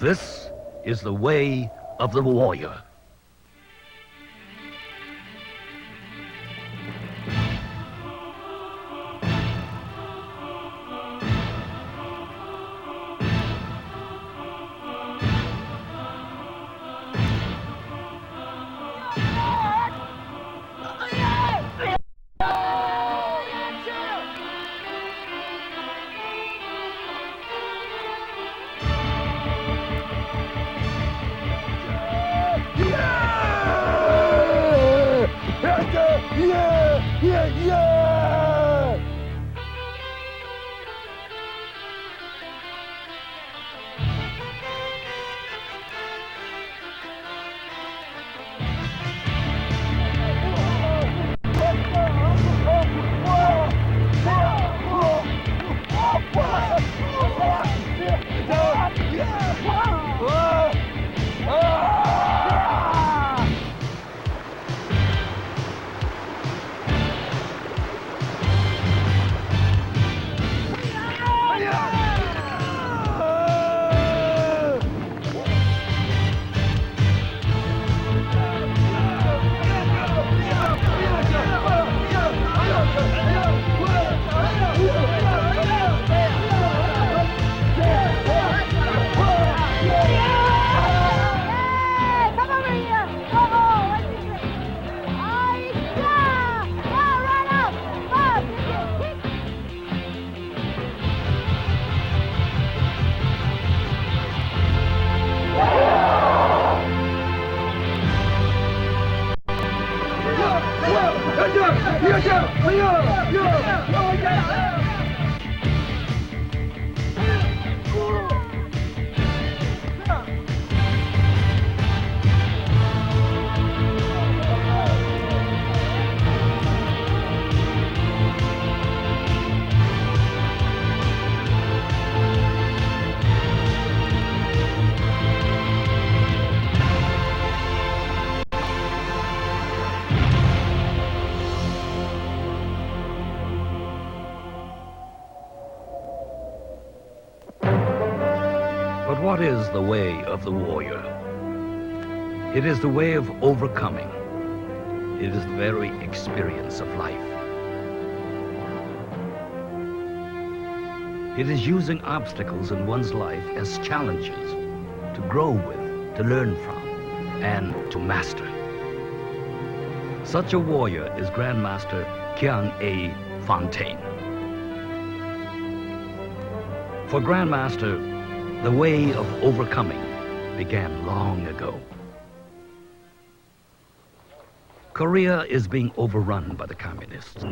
This is the way of the warrior. But what is the way of the warrior? It is the way of overcoming. It is the very experience of life. It is using obstacles in one's life as challenges to grow with, to learn from, and to master. Such a warrior is Grandmaster Kwon A. Fontaine. For Grandmaster, the way of overcoming began long ago. Korea is being overrun by the communists.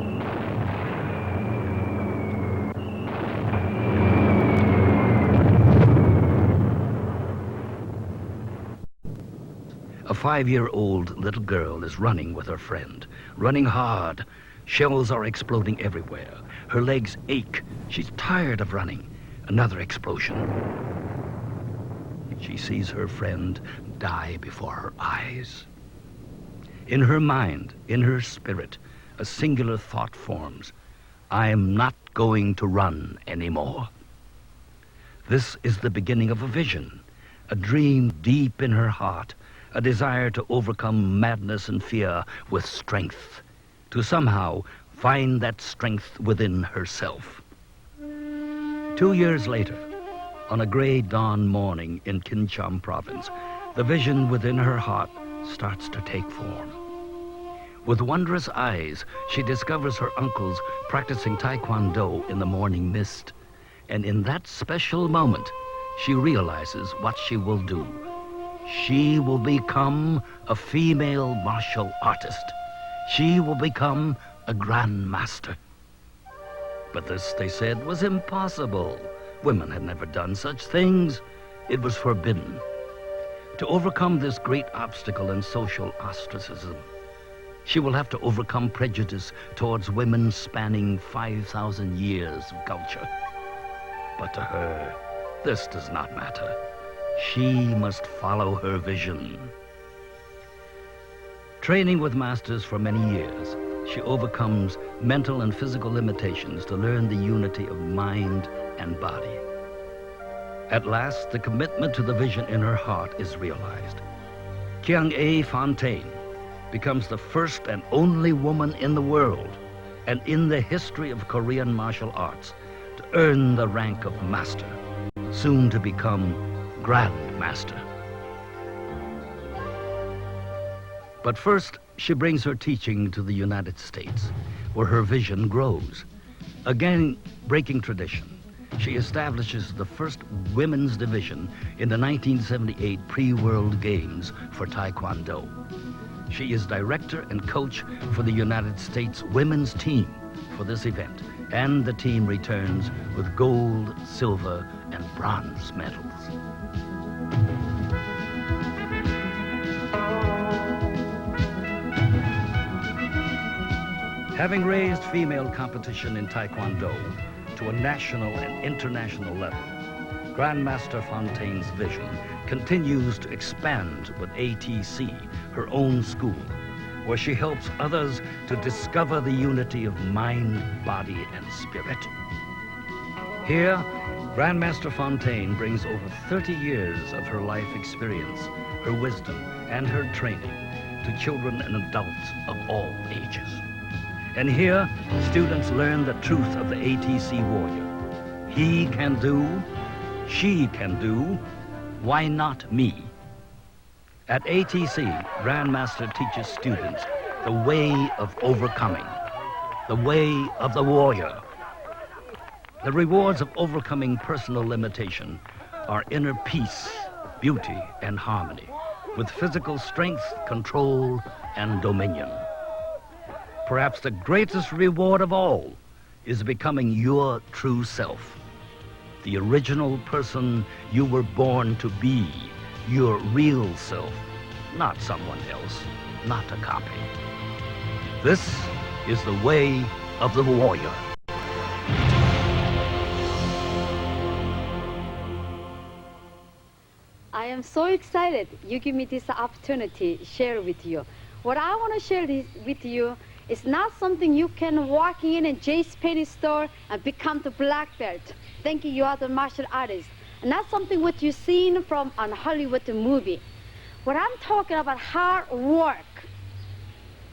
A 5-year-old little girl is running with her friend, running hard. Shells are exploding everywhere. Her legs ache. She's tired of running. Another explosion. She sees her friend die before her eyes. In her mind, in her spirit, a singular thought forms. I am not going to run anymore. This is the beginning of a vision, a dream deep in her heart, a desire to overcome madness and fear with strength, to somehow find that strength within herself. 2 years later, on a gray dawn morning in Kincham province, the vision within her heart starts to take form. With wondrous eyes, she discovers her uncles practicing Taekwondo in the morning mist. And in that special moment, she realizes what she will do. She will become a female martial artist. She will become a grandmaster. But this, they said, was impossible. Women had never done such things. It was forbidden. To overcome this great obstacle and social ostracism, she will have to overcome prejudice towards women spanning 5,000 years of culture. But to her, this does not matter. She must follow her vision. Training with masters for many years, she overcomes mental and physical limitations to learn the unity of mind and body. At last, the commitment to the vision in her heart is realized. Kyung-A Fontaine becomes the first and only woman in the world and in the history of Korean martial arts to earn the rank of master, soon to become Grand Master. But first, she brings her teaching to the United States, where her vision grows. Again, breaking tradition, she establishes the first women's division in the 1978 pre-World Games for Taekwondo. She is director and coach for the United States women's team for this event, and the team returns with gold, silver, and bronze medals. Having raised female competition in Taekwondo to a national and international level, Grandmaster Fontaine's vision continues to expand with ATC, her own school, where she helps others to discover the unity of mind, body, and spirit. Here, Grandmaster Fontaine brings over 30 years of her life experience, her wisdom, and her training to children and adults of all ages. And here, students learn the truth of the ATC warrior. He can do, she can do, why not me? At ATC, Grandmaster teaches students the way of overcoming, the way of the warrior. The rewards of overcoming personal limitation are inner peace, beauty, and harmony, with physical strength, control, and dominion. Perhaps the greatest reward of all is becoming your true self, the original person you were born to be, your real self, not someone else, not a copy. This is the way of the warrior. I am so excited you give me this opportunity to share with you. What I want to share with you is not something you can walk in a Jay's Penny store and become the black belt, thinking you are the martial artist. And not something what you've seen from a Hollywood movie. What I'm talking about, hard work.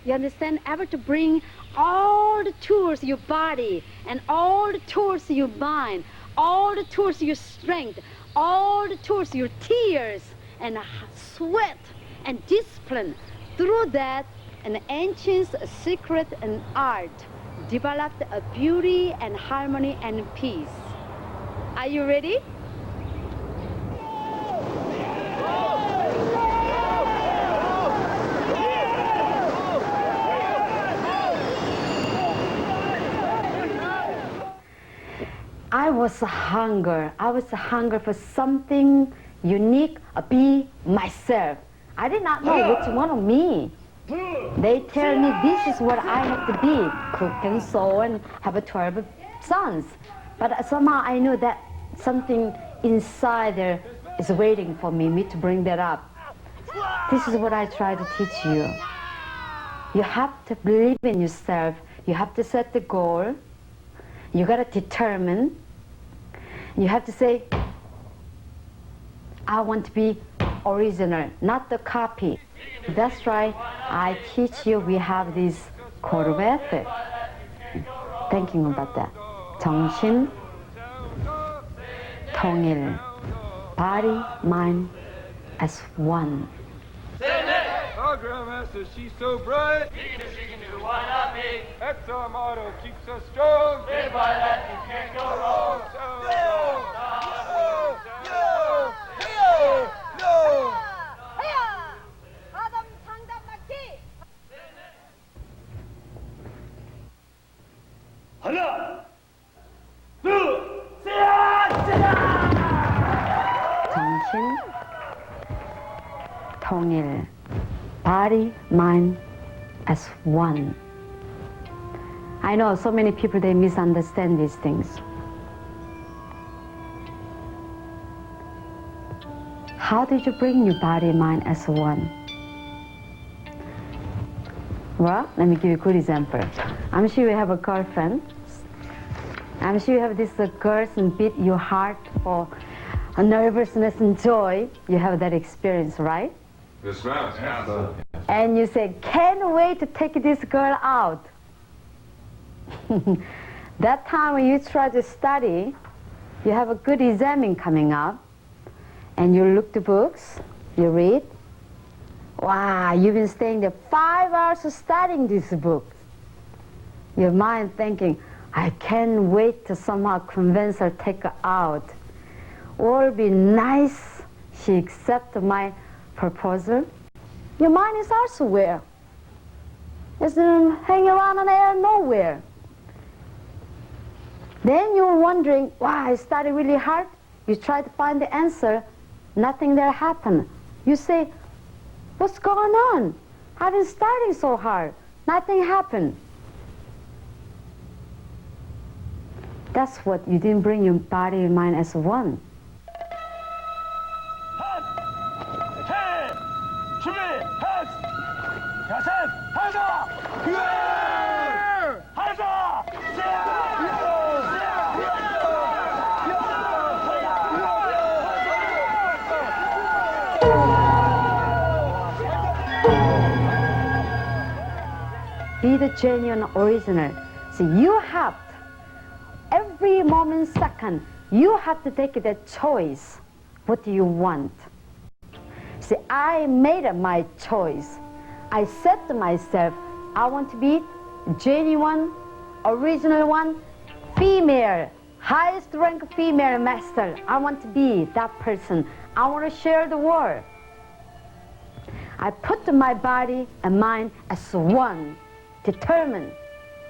You understand? Ever to bring all the tools your body and all the tools your mind, all the tools your strength, all the tools your tears and sweat and discipline. Through that, an ancient secret and art developed a beauty and harmony and peace. Are you ready? I was hungry for something unique, be myself. I did not know which one of me. They tell me this is what I have to be, cook and sew and have 12 sons. But somehow I knew that something inside there is waiting for me to bring that up. This is what I try to teach you. You have to believe in yourself. You have to set the goal. You got to determine. You have to say, I want to be original, not the copy. That's right. I teach you, we have this code of ethic. Thinking about that. 정신, 통일, body, mind as one. Our Grandmaster, she's so bright. She can do why not me? That's our motto, keeps us strong. Live by that, you can't go wrong. 하나, 정신, 통일, body, mind as one. I know so many people, they misunderstand these things. How did you bring your body and mind as one? Well, let me give you a good example. I'm sure you have a girlfriend. I'm sure you have these girls and beat your heart for nervousness and joy. You have that experience, right? Yes, ma'am. And you say, can't wait to take this girl out. That time when you try to study, you have a good exam coming up, and you look the books, you read. Wow, you've been staying there 5 hours studying this book. Your mind thinking, I can't wait to somehow convince her, take her out. Or be nice, she accepts my proposal. Your mind is elsewhere. It's hanging around in the air nowhere. Then you're wondering, wow, I studied really hard. You try to find the answer, nothing there happened. You say, what's going on? I've been studying so hard. Nothing happened. That's what you didn't bring your body and mind as one. Be the genuine original. So you have to, every moment, second, you have to take that choice. What do you want? See, I made my choice. I said to myself, I want to be genuine, original one, female, highest rank female master. I want to be that person. I want to share the world. I put my body and mind as one, determined,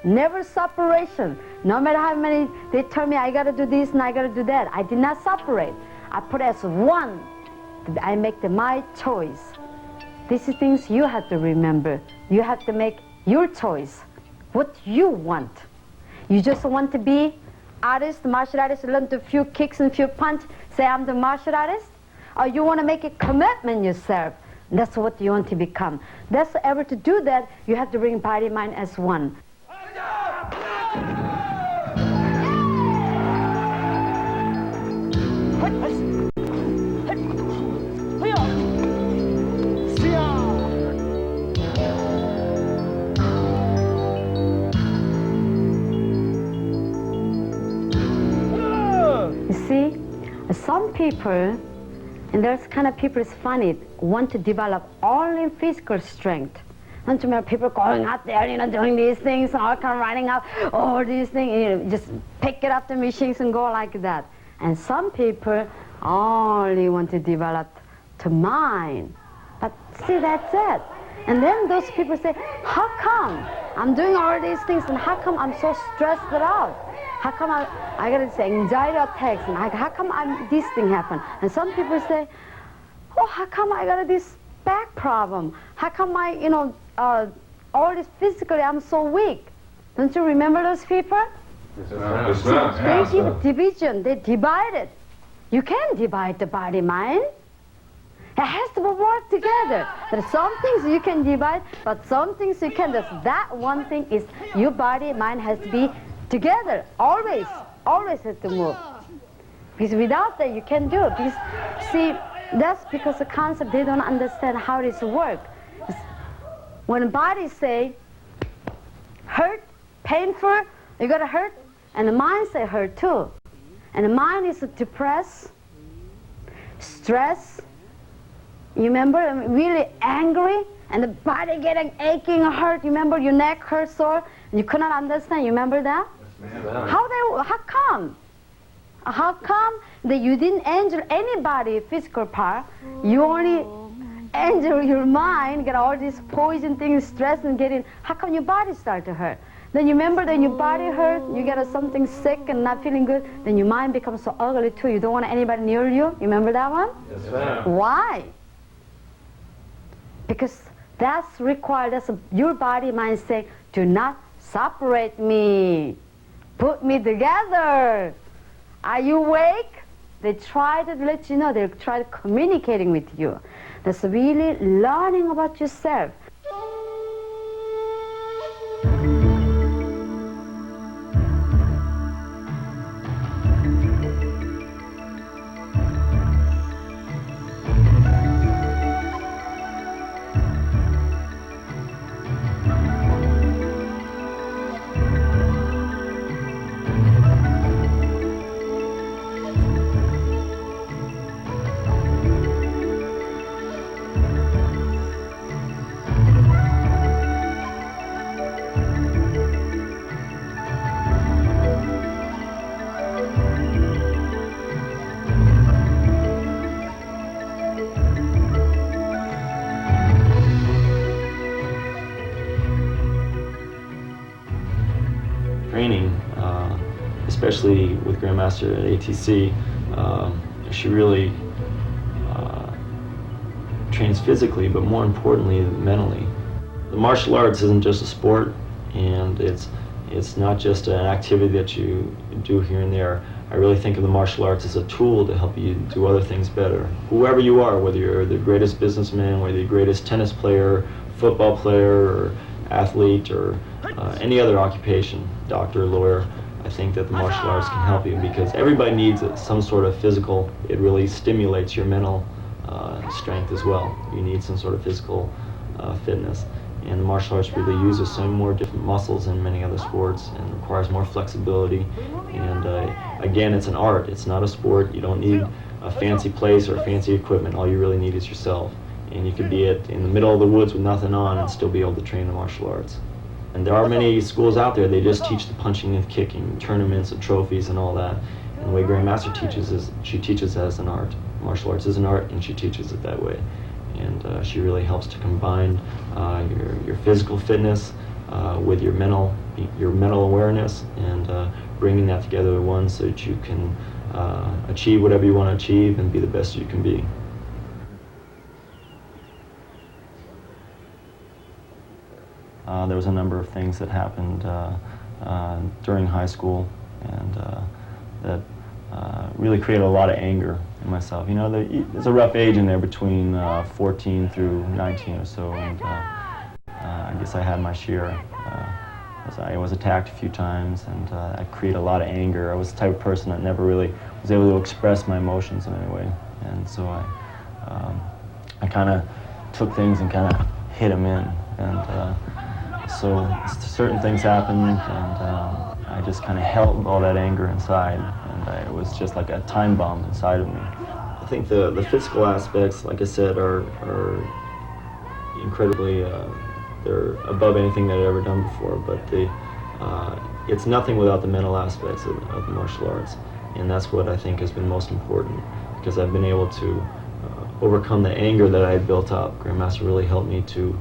never separation. No matter how many they tell me I gotta do this and I gotta do that, I did not separate. I put as one. I make my choice. These are things you have to remember. You have to make your choice. What you want. You just want to be artist, martial artist, learn a few kicks and a few punches, say I'm the martial artist? Or you want to make a commitment yourself. That's what you want to become. That's ever to do that, you have to bring body, mind as one. You see, some people, and there's kind of people, it's funny, want to develop only physical strength. Don't you remember people going out there, doing these things, and all kind of running up, all these things, just pick it up the machines and go like that. And some people only want to develop the mind. But see, that's it. And then those people say, how come I'm doing all these things, and how come I'm so stressed out? How come I got this anxiety attacks, and how come this thing happened? And some people say, oh, how come I got this back problem? How come all this physically I'm so weak? Don't you remember those people? Yes, They give division, they divide it. You can't divide the body mind. It has to work together. There are some things you can divide, but some things you can't. That one thing is your body, mind has to be together, always has to move. Because without that, you can't do it. Because, see, that's because the concept, they don't understand how this works. When bodies say, hurt, painful, you gotta hurt, and the mind say hurt too. And the mind is depressed, stressed, you remember, really angry, and the body getting aching, hurt, you remember your neck hurt sore, and you could not understand, you remember that? How come? How come that you didn't injure anybody physical part, you only injure your mind, get all these poison things, stress and getting, how come your body start to hurt? Then you remember that your body hurt, you get something sick and not feeling good, then your mind becomes so ugly too, you don't want anybody near you, you remember that one? Yes, ma'am. Why? Because that's required, your body, mind say, do not separate me. Put me together. Are you awake? They try to let you know, they try communicating with you. That's really learning about yourself. especially with Grandmaster at ATC, she really trains physically, but more importantly, mentally. The martial arts isn't just a sport, and it's not just an activity that you do here and there. I really think of the martial arts as a tool to help you do other things better. Whoever you are, whether you're the greatest businessman, whether you're the greatest tennis player, football player, or athlete, or any other occupation, doctor, lawyer, I think that the martial arts can help you, because everybody needs some sort of physical. It really stimulates your mental strength as well. You need some sort of physical fitness. And the martial arts really uses some more different muscles than many other sports, and requires more flexibility. And again, it's an art. It's not a sport. You don't need a fancy place or fancy equipment. All you really need is yourself. And you could be in the middle of the woods with nothing on and still be able to train the martial arts. And there are many schools out there, they just teach the punching and kicking, tournaments and trophies and all that. And the way Grandmaster teaches is, she teaches as an art. Martial arts is an art, and she teaches it that way. And she really helps to combine your physical fitness with your mental awareness, and bringing that together at once so that you can achieve whatever you want to achieve and be the best you can be. There was a number of things that happened during high school, and that really created a lot of anger in myself. You know, there's a rough age in there between 14 through 19 or so, and I guess I had my share. I was attacked a few times, and I created a lot of anger. I was the type of person that never really was able to express my emotions in any way, and so I kind of took things and kind of hid them in, and so certain things happened, and I just kind of held all that anger inside, and it was just like a time bomb inside of me. I think the physical aspects, like I said, are incredibly, they're above anything that I've ever done before, but it's nothing without the mental aspects of the martial arts, and that's what I think has been most important, because I've been able to overcome the anger that I had built up. Grandmaster really helped me to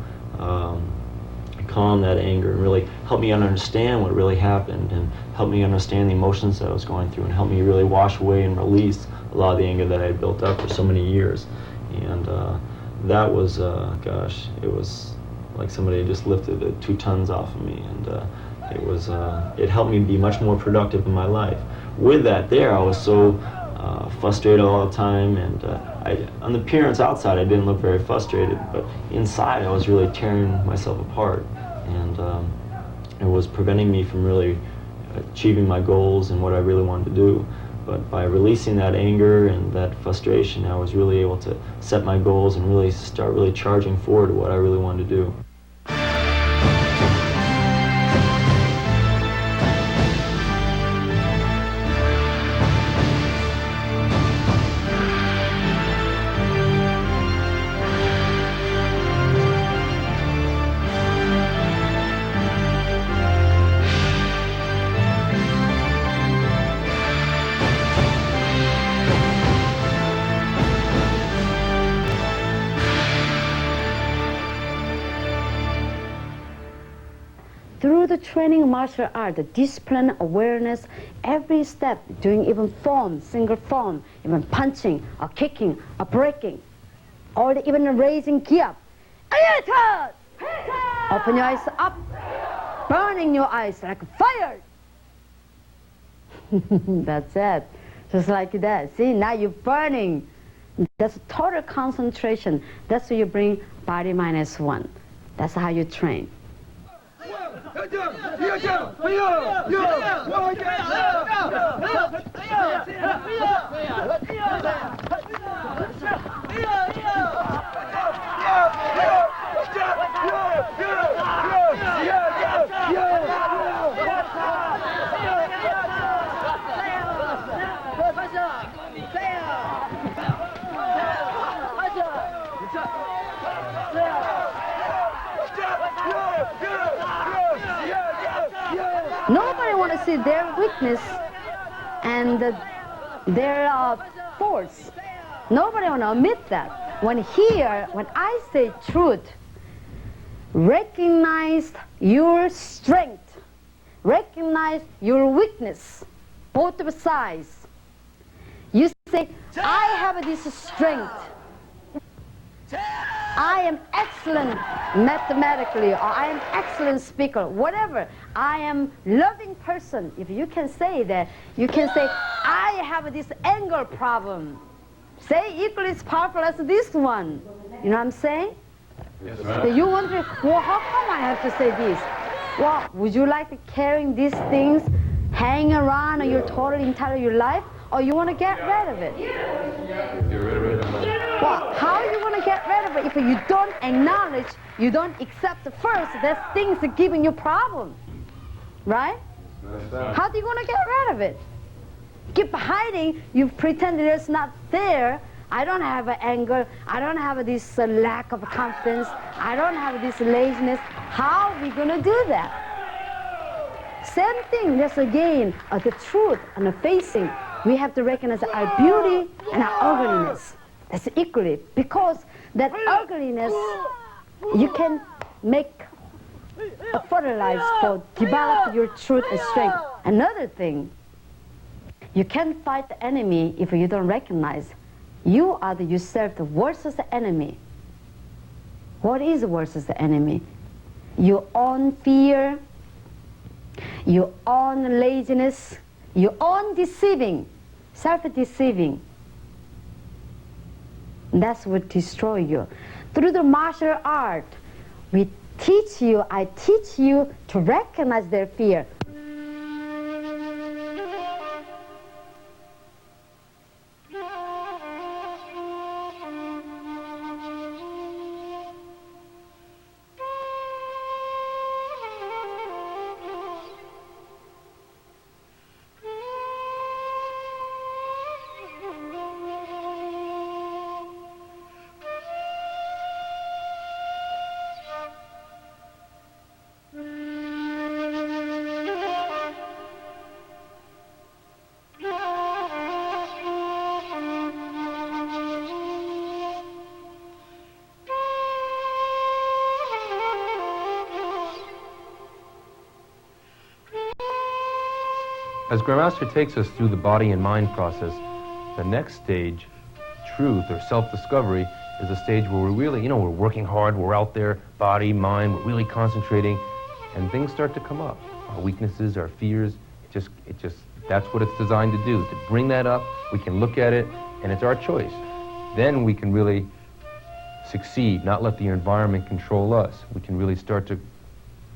calm that anger, and really help me understand what really happened, and help me understand the emotions that I was going through, and help me really wash away and release a lot of the anger that I had built up for so many years. And that was, gosh, it was like somebody had just lifted 2 tons off of me, and it helped me be much more productive in my life. With that there, I was so frustrated all the time, and on the appearance outside I didn't look very frustrated, but inside I was really tearing myself apart, and it was preventing me from really achieving my goals and what I really wanted to do. But by releasing that anger and that frustration, I was really able to set my goals and really start really charging forward to what I really wanted to do. Through the training martial art, the discipline, awareness, every step, doing even form, single form, even punching, or kicking, or breaking, or even raising ki up. Open your eyes up, burning your eyes like fire. That's it, just like that. See, now you're burning. That's total concentration. That's how you bring body -1. That's how you train. Nobody want to see their weakness and their force. Nobody want to admit that. When I say truth, recognize your strength, recognize your weakness, both of sides. You say, I have this strength. I am excellent mathematically, or I am excellent speaker, whatever. I am loving person. If you can say that, you can say, I have this anger problem. Say equally as powerful as this one. You know what I'm saying? Yes, So you wonder, well, how come I have to say this? Well, would you like to carrying these things, hang around your total entire your life, or you want to get rid of it? Get rid of it. Well, how you want to get rid of it if you don't acknowledge, you don't accept first that things are giving you problems, right? How do you want to get rid of it? Keep hiding, you pretend that it's not there. I don't have anger, I don't have this lack of confidence, I don't have this laziness. How are we going to do that? Same thing, that's again the truth and the facing. We have to recognize our beauty and our ugliness. That's equally, because that ugliness, you can make a fertilizer for develop your truth and strength. Another thing, you can't fight the enemy if you don't recognize you are yourself the worst of the enemy. What is the worst of the enemy? Your own fear, your own laziness, your own deceiving, self-deceiving. That's what destroy you. Through the martial art, we teach you, I teach you to recognize their fear. As Grandmaster takes us through the body and mind process, the next stage, truth or self-discovery, is a stage where we're really, we're working hard, we're out there, body, mind, we're really concentrating, and things start to come up. Our weaknesses, our fears, that's what it's designed to do, to bring that up. We can look at it, and it's our choice. Then we can really succeed, not let the environment control us. We can really start to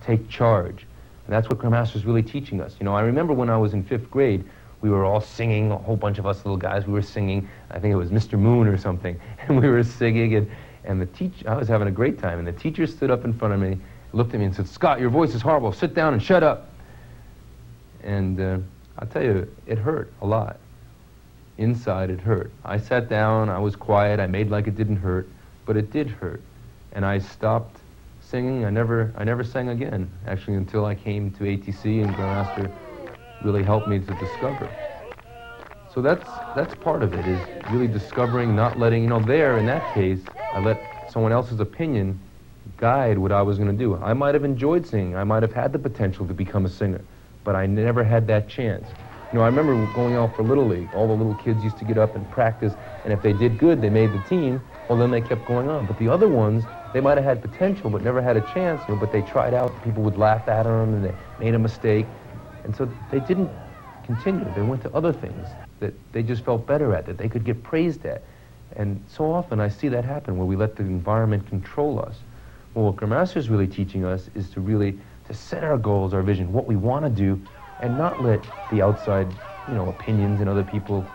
take charge. And that's what Grandmaster's really teaching us. I remember when I was in 5th grade, we were all singing, a whole bunch of us little guys, we were singing, I think it was Mr. Moon or something, and we were singing, and the teacher, I was having a great time, and the teacher stood up in front of me, looked at me and said, "Scott, your voice is horrible, sit down and shut up." And I'll tell you, it hurt a lot. Inside, it hurt. I sat down, I was quiet, I made like it didn't hurt, but it did hurt. And I stopped singing. I never sang again, actually, until I came to ATC, and Grandmaster really helped me to discover. So that's part of it, is really discovering, not letting, there in that case, I let someone else's opinion guide what I was going to do. I might have enjoyed singing, I might have had the potential to become a singer, but I never had that chance. I remember going out for Little League. All the little kids used to get up and practice, and if they did good, they made the team, well, then they kept going on. But the other ones, they might have had potential, but never had a chance, but they tried out, people would laugh at them, and they made a mistake, and so they didn't continue. They went to other things that they just felt better at, that they could get praised at. And so often I see that happen, where we let the environment control us. Well, what Grandmaster's really teaching us is to set our goals, our vision, what we want to do, and not let the outside, opinions and other people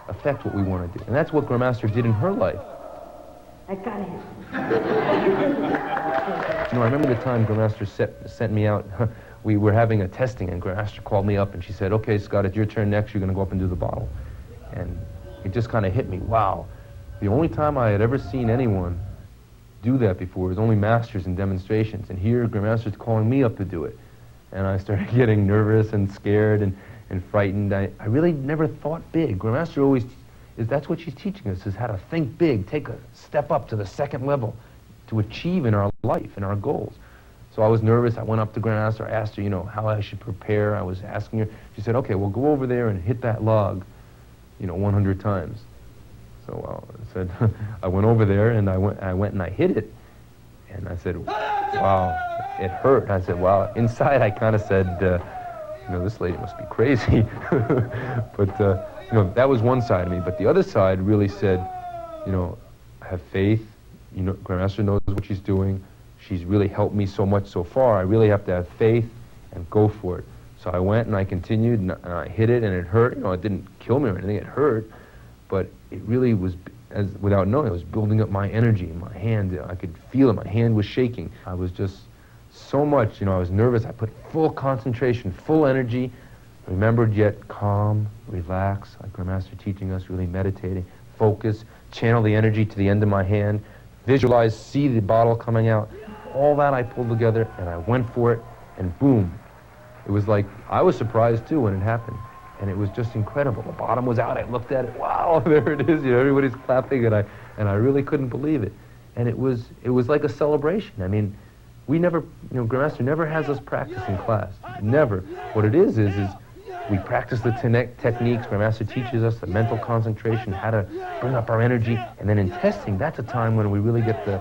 affect what we want to do. And that's what Grandmaster did in her life. I got it. I remember the time Grandmaster sent me out. We were having a testing, and Grandmaster called me up, and she said, "Okay, Scott, it's your turn next. You're going to go up and do the bottle." And it just kind of hit me. Wow. The only time I had ever seen anyone do that before was only masters and demonstrations. And here, Grandmaster's calling me up to do it. And I started getting nervous and scared and frightened. I really never thought big. Grandmaster always, that's what she's teaching us, is how to think big, take a step up to the second level to achieve in our life and our goals. So I was nervous. I went up to Grandmaster, I asked her, you know, how I should prepare. I was asking her. She said, okay, well, go over there and hit that log, you know, 100 times. So I said, I went over there and I went and I hit it. And I said, wow, it hurt. I said, wow. Inside I kind of said, you know, this lady must be crazy. But, you know, that was one side of me. But the other side really said, you know, have faith. You know, Grandmaster knows what she's doing. She's really helped me so much so far. I really have to have faith and go for it. So I went and I continued and I hit it and it hurt. You know, it didn't kill me or anything. It hurt, but it really was, as without knowing, it was building up my energy in my hand. I could feel it. My hand was shaking. I was just so much, you know, I was nervous. I put full concentration, full energy, remembered yet calm, relax, like Grandmaster teaching us, really meditating, focus, channel the energy to the end of my hand, visualize, see the bottle coming out. All that I pulled together and I went for it and boom. It was like, I was surprised too when it happened. And it was just incredible. The bottom was out. I looked at it. Wow, there it is. You know, everybody's clapping, and I really couldn't believe it. And it was like a celebration. I mean, we never, you know, Grandmaster never has us practice in class. Never. What it is we practice the techniques. Grandmaster teaches us the mental concentration, how to bring up our energy, and then in testing, that's a time when we really get to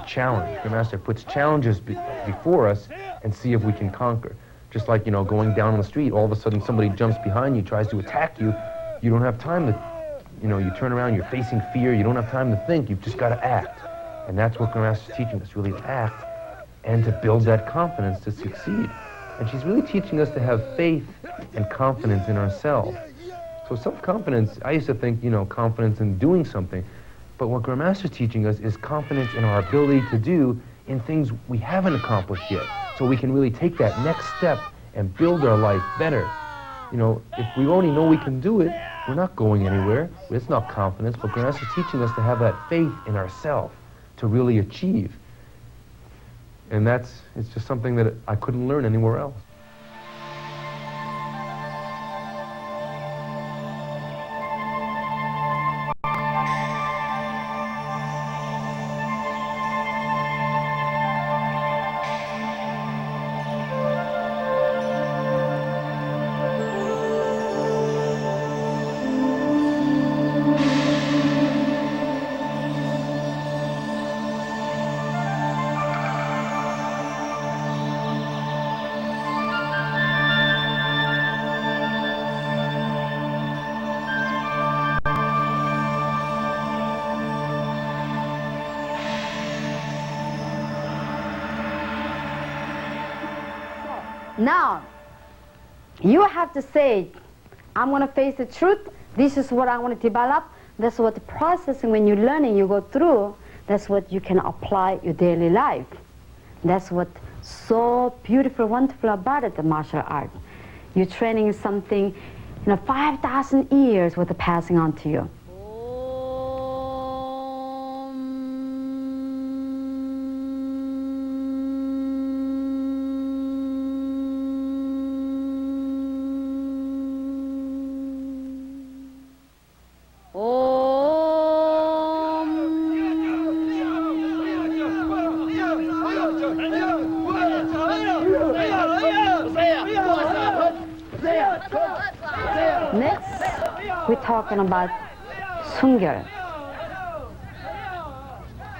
challenge. Grandmaster puts challenges before us and see if we can conquer. Just like, you know, going down the street, all of a sudden somebody jumps behind you, tries to attack you. You don't have time to, you know, you turn around, you're facing fear, you don't have time to think, you've just got to act. And that's what Grandmaster's teaching us, really to act and to build that confidence to succeed. And she's really teaching us to have faith and confidence in ourselves. So self-confidence, I used to think, you know, confidence in doing something. But what Grandmaster's teaching us is confidence in our ability to do in things we haven't accomplished yet. So we can really take that next step and build our life better. You know, if we already know we can do it, we're not going anywhere. It's not confidence, but Grandmaster's teaching us to have that faith in ourselves to really achieve. And it's just something that I couldn't learn anywhere else. Now, you have to say, I'm going to face the truth. This is what I want to develop. That's what the processing, when you're learning, you go through. That's what you can apply your daily life. That's what's so beautiful, wonderful about it, the martial art. You're training something, you know, 5,000 years worth of passing on to you. Next, we're talking about sungyal,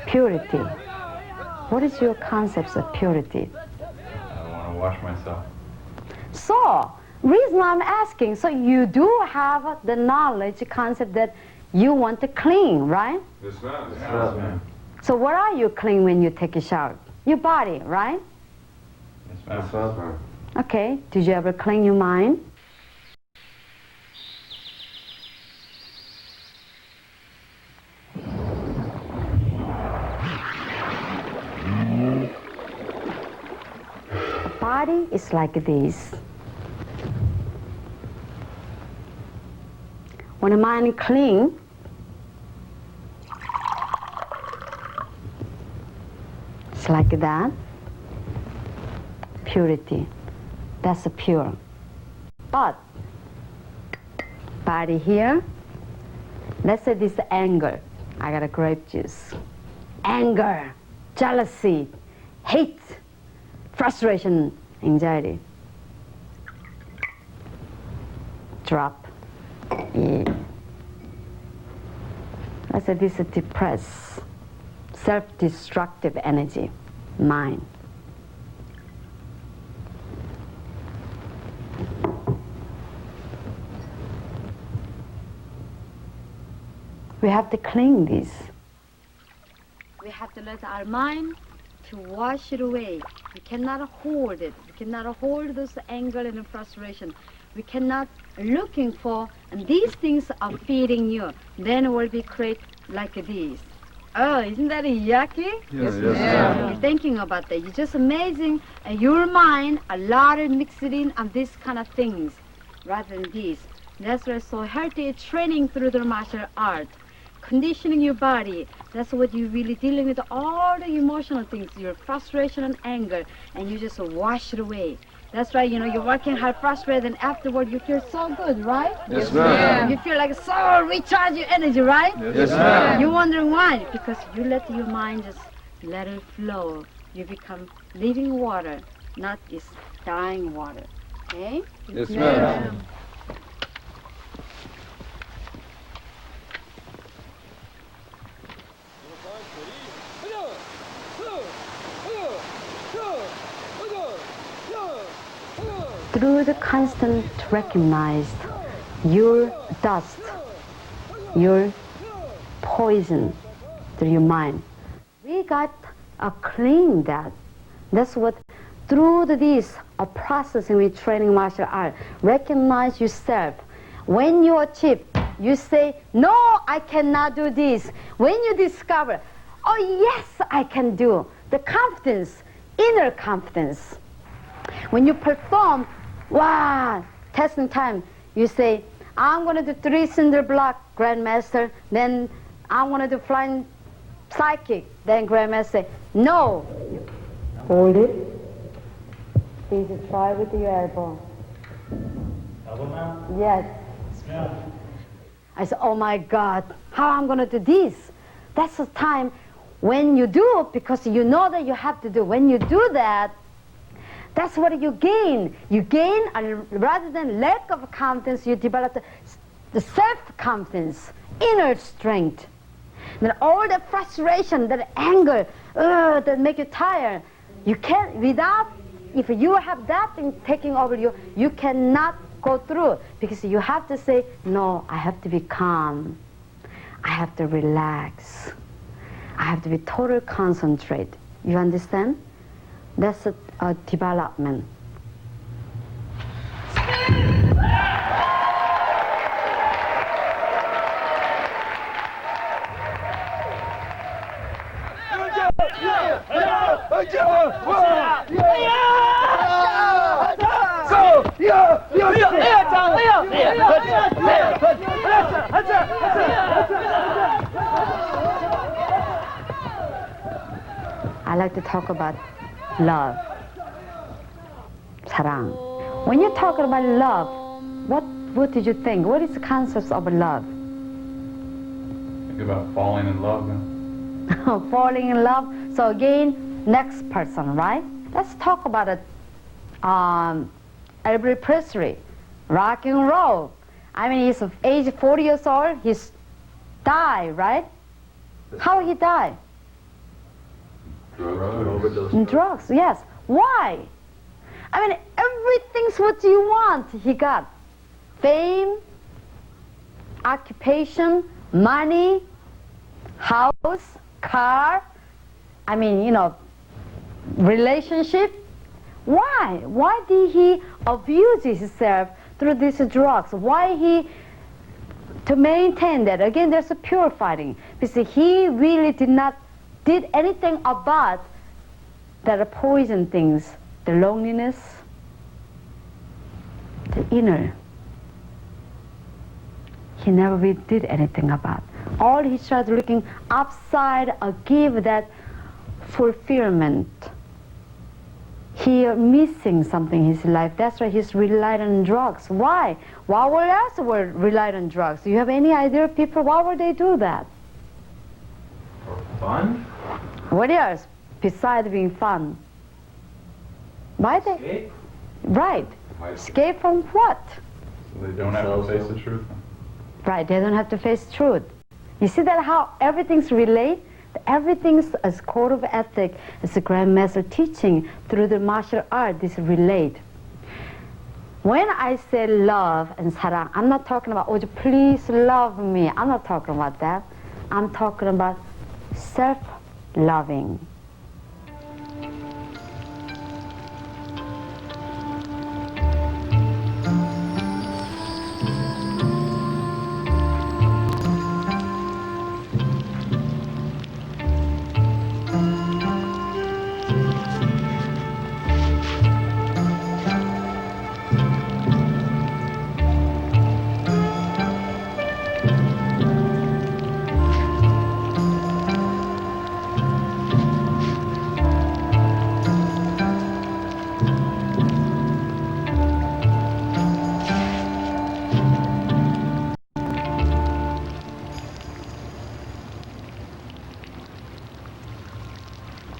purity. What is your concept of purity? I want to wash myself. So, reason I'm asking, so you do have the knowledge, concept that you want to clean, right? Yes, ma'am. Yes, ma'am. So what are you clean when you take a shower? Your body, right? Yes, ma'am. Yes, ma'am. Okay, did you ever clean your mind? The body is like this. When the mind clean, it's like that. Purity. That's a pure. But body here, let's say this anger. I got a grape juice. Anger, jealousy, hate. frustration, anxiety. Drop. I said this is depressed, self-destructive energy, mind. We have to clean this. We have to let our mind to wash it away. We cannot hold it. We cannot hold those anger and frustration. We cannot looking for, and these things are feeding you. Then it will be create like this. Oh, isn't that yucky? Yes, You're thinking about that. It's just amazing. And your mind, a lot of mixed in on these kind of things rather than this. That's why so healthy training through the martial art. Conditioning your body. That's what you're really dealing with, all the emotional things, your frustration and anger, and you just wash it away. That's right, you're working hard, frustrated, and afterward you feel so good, right? Yes, ma'am. You feel like so recharge your energy, right? Yes, ma'am. You're wondering why? Because you let your mind just let it flow. You become living water, not this dying water. Okay? Yes, ma'am. Through the constant recognize your dust, your poison through your mind. We got to clean that. That's what, through this processing with training martial art, recognize yourself. When you achieve, you say, no, I cannot do this. When you discover, oh yes, I can do, the confidence, inner confidence. When you perform, wow, testing time, you say, I'm going to do 3 cinder block, Grandmaster, then I'm going to do flying psychic, then Grandmaster say, no. Hold it. Please try with your elbow. Elbow now? Yes. Yeah. I said, oh my God, how I'm going to do this? That's the time when you do, because you know that you have to do. When you do that, that's what you gain. You gain, rather than lack of confidence, you develop the self-confidence, inner strength. Then all the frustration, that anger, that make you tired, you can't, without, if you have that thing taking over you, you cannot go through, because you have to say, no, I have to be calm. I have to relax. I have to be total concentrate. You understand? That's a development. I like to talk about love, 사랑. When you're talking about love, what did you think? What is the concept of love? Think about falling in love now. Falling in love. So again, next person, right? Let's talk about it. Herbert Presley, rock and roll. I mean, he's of age 40 years old. He's died, right? How he died? Overdose. In drugs, yes. Why? I mean, everything's what you want. He got fame, occupation, money, house, car. I mean, relationship. Why? Why did he abuse himself through these drugs? Why to maintain that? Again, there's a purifying. Because he really did anything about that poison things, the loneliness, the inner. He never really did anything about. All he started looking outside, give that fulfillment. He missing something in his life. That's why he's relied on drugs. Why? Why were else were relied on drugs? Do you have any idea, people, why would they do that? For fun? What else besides being fun? Why they? Escape? Right. Escape from what? So they don't have to face the truth. Right, they don't have to face truth. You see that how everything's related? Everything's as code of ethic, as a grandmaster teaching through the martial art, this relate. When I say love and sarang, I'm not talking about, oh, please love me. I'm not talking about that. I'm talking about self-loving.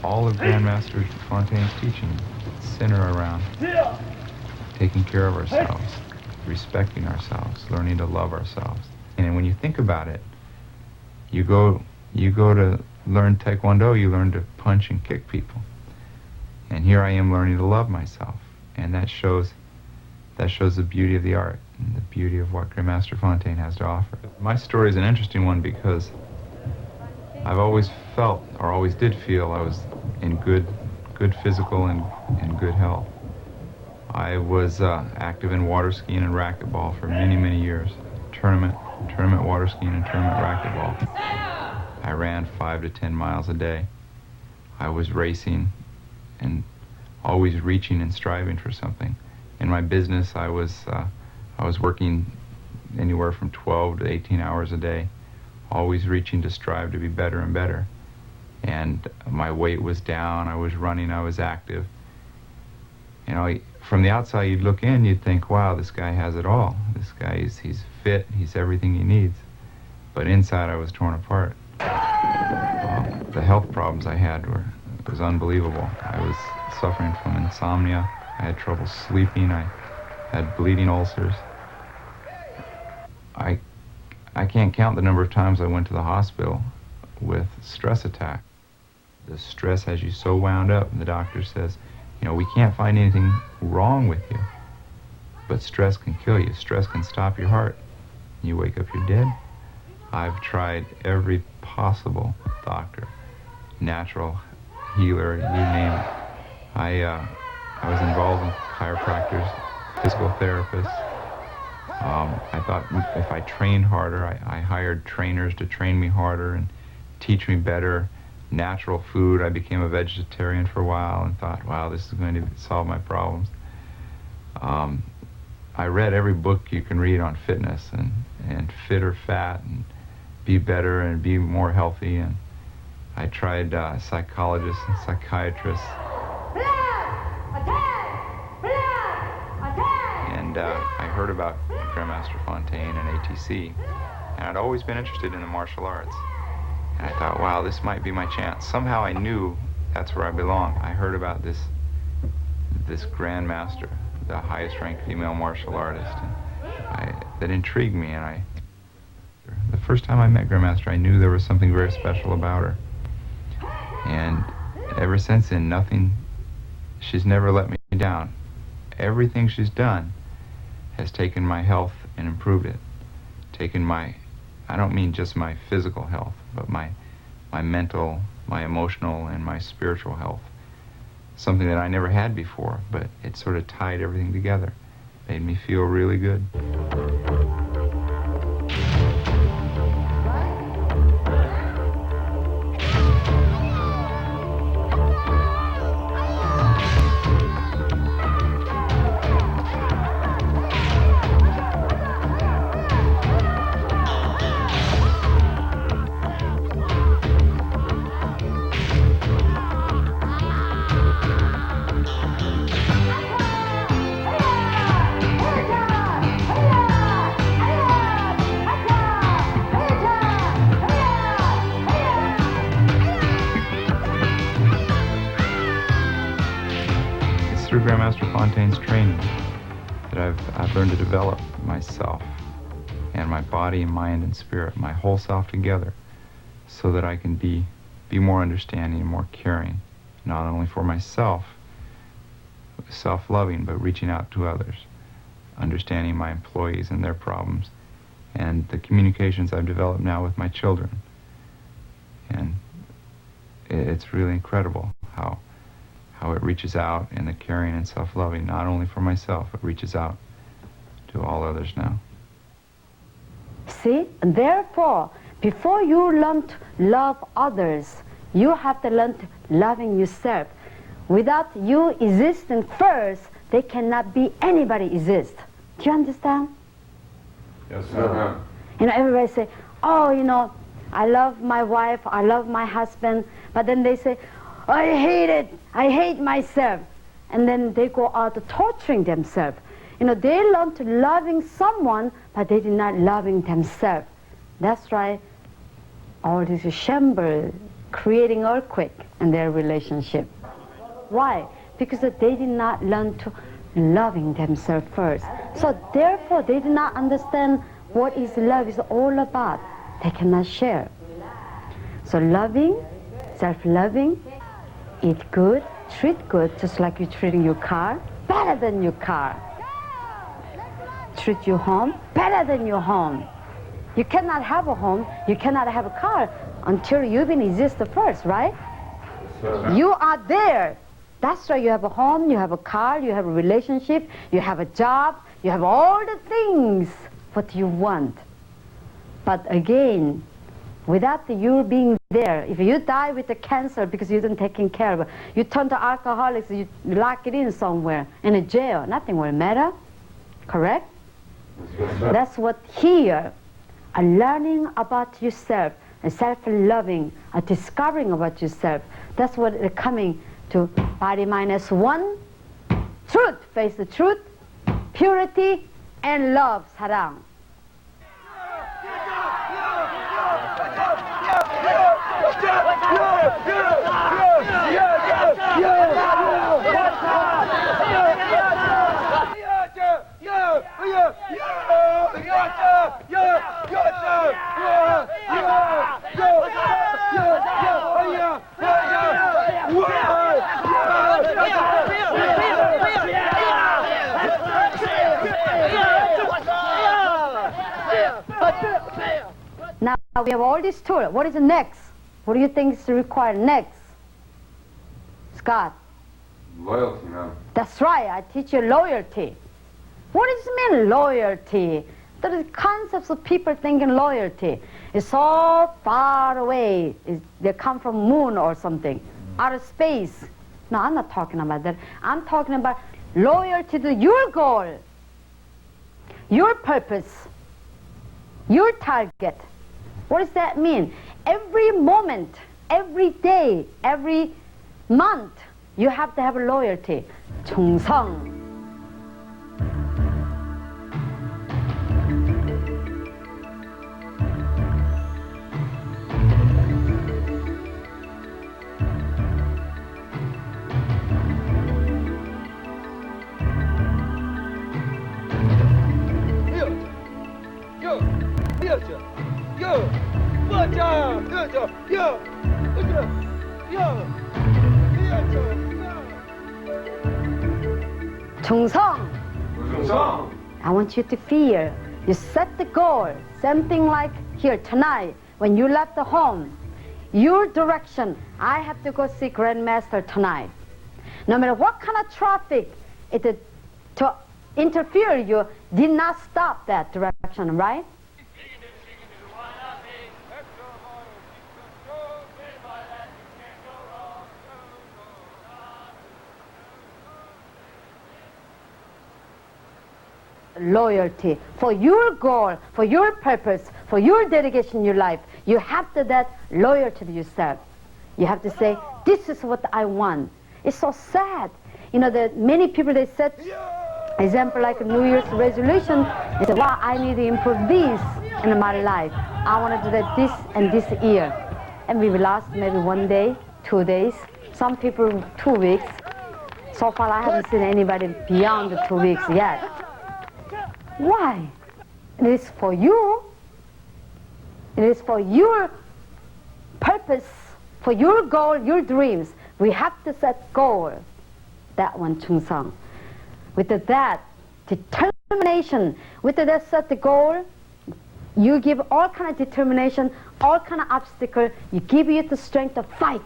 All of Grandmaster Fontaine's teaching center around taking care of ourselves, respecting ourselves, learning to love ourselves. And when you think about it, you go to learn Taekwondo, you learn to punch and kick people. And here I am learning to love myself. And that shows the beauty of the art and the beauty of what Grandmaster Fontaine has to offer. My story is an interesting one because I've always felt, or always did feel, I was in good physical and good health. I was active in water skiing and racquetball for many, many years. Tournament water skiing and tournament racquetball. I ran 5 to 10 miles a day. I was racing and always reaching and striving for something. In my business, I was working anywhere from 12 to 18 hours a day, always reaching to strive to be better and better. And my weight was down, I was running, I was active. You know, from the outside you'd look in, you'd think, wow, this guy has it all. This guy, he's fit, he's everything he needs. But inside I was torn apart. The health problems I had was unbelievable. I was suffering from insomnia, I had trouble sleeping, I had bleeding ulcers. I can't count the number of times I went to the hospital with stress attack. The stress has you so wound up, and the doctor says, you know, we can't find anything wrong with you, but stress can kill you. Stress can stop your heart. You wake up, you're dead. I've tried every possible doctor, natural healer, you name it. I was involved in chiropractors, physical therapists. I thought if I trained harder, I hired trainers to train me harder and teach me better. Natural food. I became a vegetarian for a while and thought, wow, this is going to solve my problems. I read every book you can read on fitness and fit or fat and be better and be more healthy. And I tried psychologists and psychiatrists. And I heard about Grandmaster Fontaine and ATC, and I'd always been interested in the martial arts. And I thought, wow, this might be my chance. Somehow I knew that's where I belong. I heard about this Grandmaster, the highest ranked female martial artist, and that intrigued me. And the first time I met Grandmaster, I knew there was something very special about her. And ever since then, she's never let me down. Everything she's done has taken my health and improved it. I don't mean just my physical health, but my mental, my emotional, and my spiritual health. Something that I never had before, but it sort of tied everything together. Made me feel really good. intense training that I've learned to develop myself and my body and mind and spirit, my whole self together, so that I can be more understanding and more caring, not only for myself, self-loving, but reaching out to others, understanding my employees and their problems, and the communications I've developed now with my children. And it's really incredible how it reaches out in the caring and self-loving, not only for myself, it reaches out to all others now. See, therefore, before you learn to love others, you have to learn to loving yourself. Without you existing first, there cannot be anybody exist. Do you understand? Yes, sir. You know, everybody say, oh, you know, I love my wife, I love my husband, but then they say, I hate it, I hate myself. And then they go out torturing themselves. You know, they learn to loving someone, but they did not loving themselves. That's why all this shambles, creating earthquake in their relationship. Why? Because they did not learn to loving themselves first. So therefore, they did not understand what is love is all about. They cannot share. So loving, self-loving, eat good, treat good, just like you're treating your car, better than your car. Treat your home better than your home. You cannot have a home, you cannot have a car until you even exist first, right? You are there. That's why you have a home, you have a car, you have a relationship, you have a job, you have all the things what you want. But again, without you being there, if you die with the cancer because you didn't take care of it, you turn to alcoholics, you lock it in somewhere, in a jail, nothing will matter. Correct? That's what here, a learning about yourself, a self-loving, a discovering about yourself. That's what is coming to body minus one. Truth, face the truth, purity, and love, 사랑. Now we have all these tools. What is the next? What do you think is required next? Scott? Loyalty, ma'am. That's right, I teach you loyalty. What does it mean, loyalty? The concepts of people thinking loyalty is so far away. They come from moon or something, outer space. No, I'm not talking about that. I'm talking about loyalty to your goal, your purpose, your target. What does that mean? Every moment, every day, every month, you have to have loyalty. 충성. 충성. I want you to feel. You set the goal. Something like here tonight, when you left the home, your direction, I have to go see Grandmaster tonight. No matter what kind of traffic to interfere you, did not stop that direction, right? Loyalty for your goal, for your purpose, for your dedication in your life. You have to that loyalty to yourself. You have to say, this is what I want. It's so sad. You know, that many people, they set example like a New Year's resolution. They say, wow, I need to improve this in my life. I want to do that this and this year. And we will last maybe 1 day, 2 days, some people 2 weeks. So far, I haven't seen anybody beyond the 2 weeks yet. Why? It is for you. It is for your purpose, for your goal, your dreams. We have to set goal. That one, 충성. With that determination, with that set the goal, you give all kind of determination, all kind of obstacle. You give you the strength to fight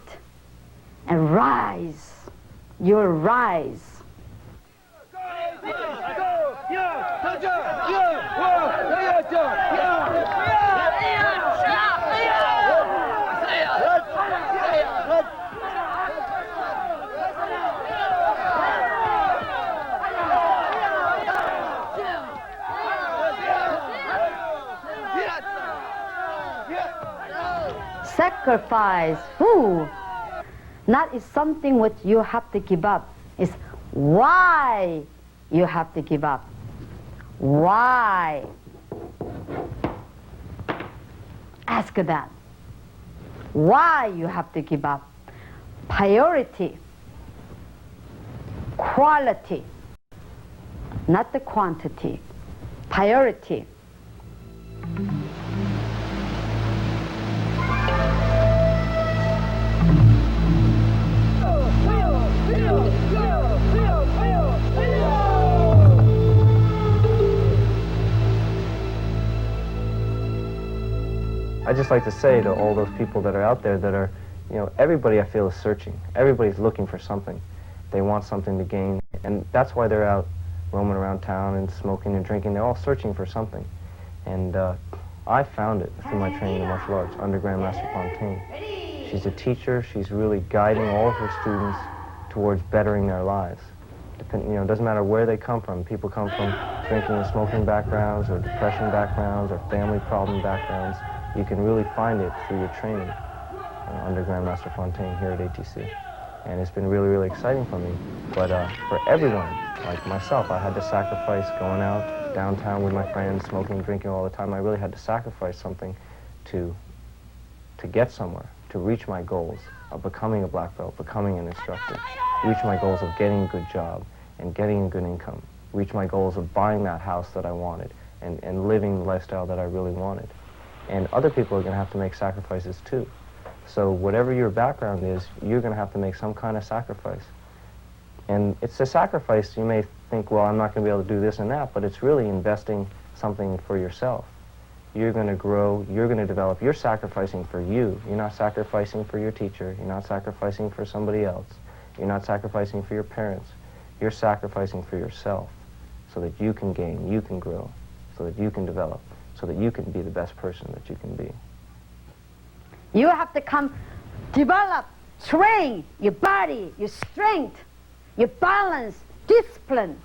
and rise. You'll rise. Sacrifice. Who? Not is something what you have to give up. It's why you have to give up. Why? Ask that. Why you have to give up? Priority. Quality. Not the quantity. Priority. I just like to say to all those people that are out there that are, you know, everybody I feel is searching. Everybody's looking for something. They want something to gain, and that's why they're out roaming around town and smoking and drinking. They're all searching for something. And I found it through my training in martial arts under Grandmaster Fontaine. She's a teacher. She's really guiding all of her students towards bettering their lives. You know, it doesn't matter where they come from. People come from drinking and smoking backgrounds or depression backgrounds or family problem backgrounds. You can really find it through your training under Grandmaster Fontaine here at ATC. And it's been really, really exciting for me. But for everyone, like myself, I had to sacrifice going out downtown with my friends, smoking, drinking all the time. I really had to sacrifice something to get somewhere, to reach my goals of becoming a black belt, becoming an instructor, reach my goals of getting a good job and getting a good income, reach my goals of buying that house that I wanted and living the lifestyle that I really wanted. And other people are going to have to make sacrifices too. So whatever your background is, you're going to have to make some kind of sacrifice. And it's a sacrifice. You may think, well, I'm not going to be able to do this and that, but it's really investing something for yourself. You're going to grow, you're going to develop, you're sacrificing for you. You're not sacrificing for your teacher, you're not sacrificing for somebody else, you're not sacrificing for your parents. You're sacrificing for yourself so that you can gain, you can grow, so that you can develop, so that you can be the best person that you can be. You have to come develop, train your body, your strength, your balance, discipline,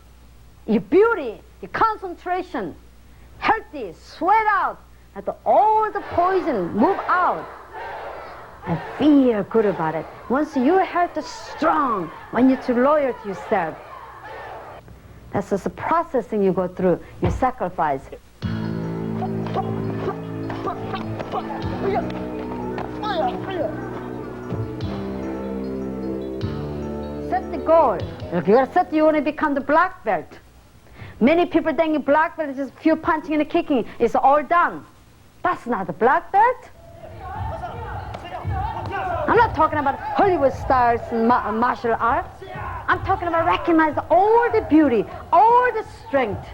your beauty, your concentration, healthy, sweat out, let all the poison move out and feel good about it. Once your health is strong, when you're too loyal to yourself, that's just a processing you go through, you sacrifice. Set the goal. If you're set, you want to become the black belt. Many people think black belt is just few punching and kicking. It's all done. That's not the black belt. I'm not talking about Hollywood stars and martial arts. I'm talking about recognize all the beauty, all the strength,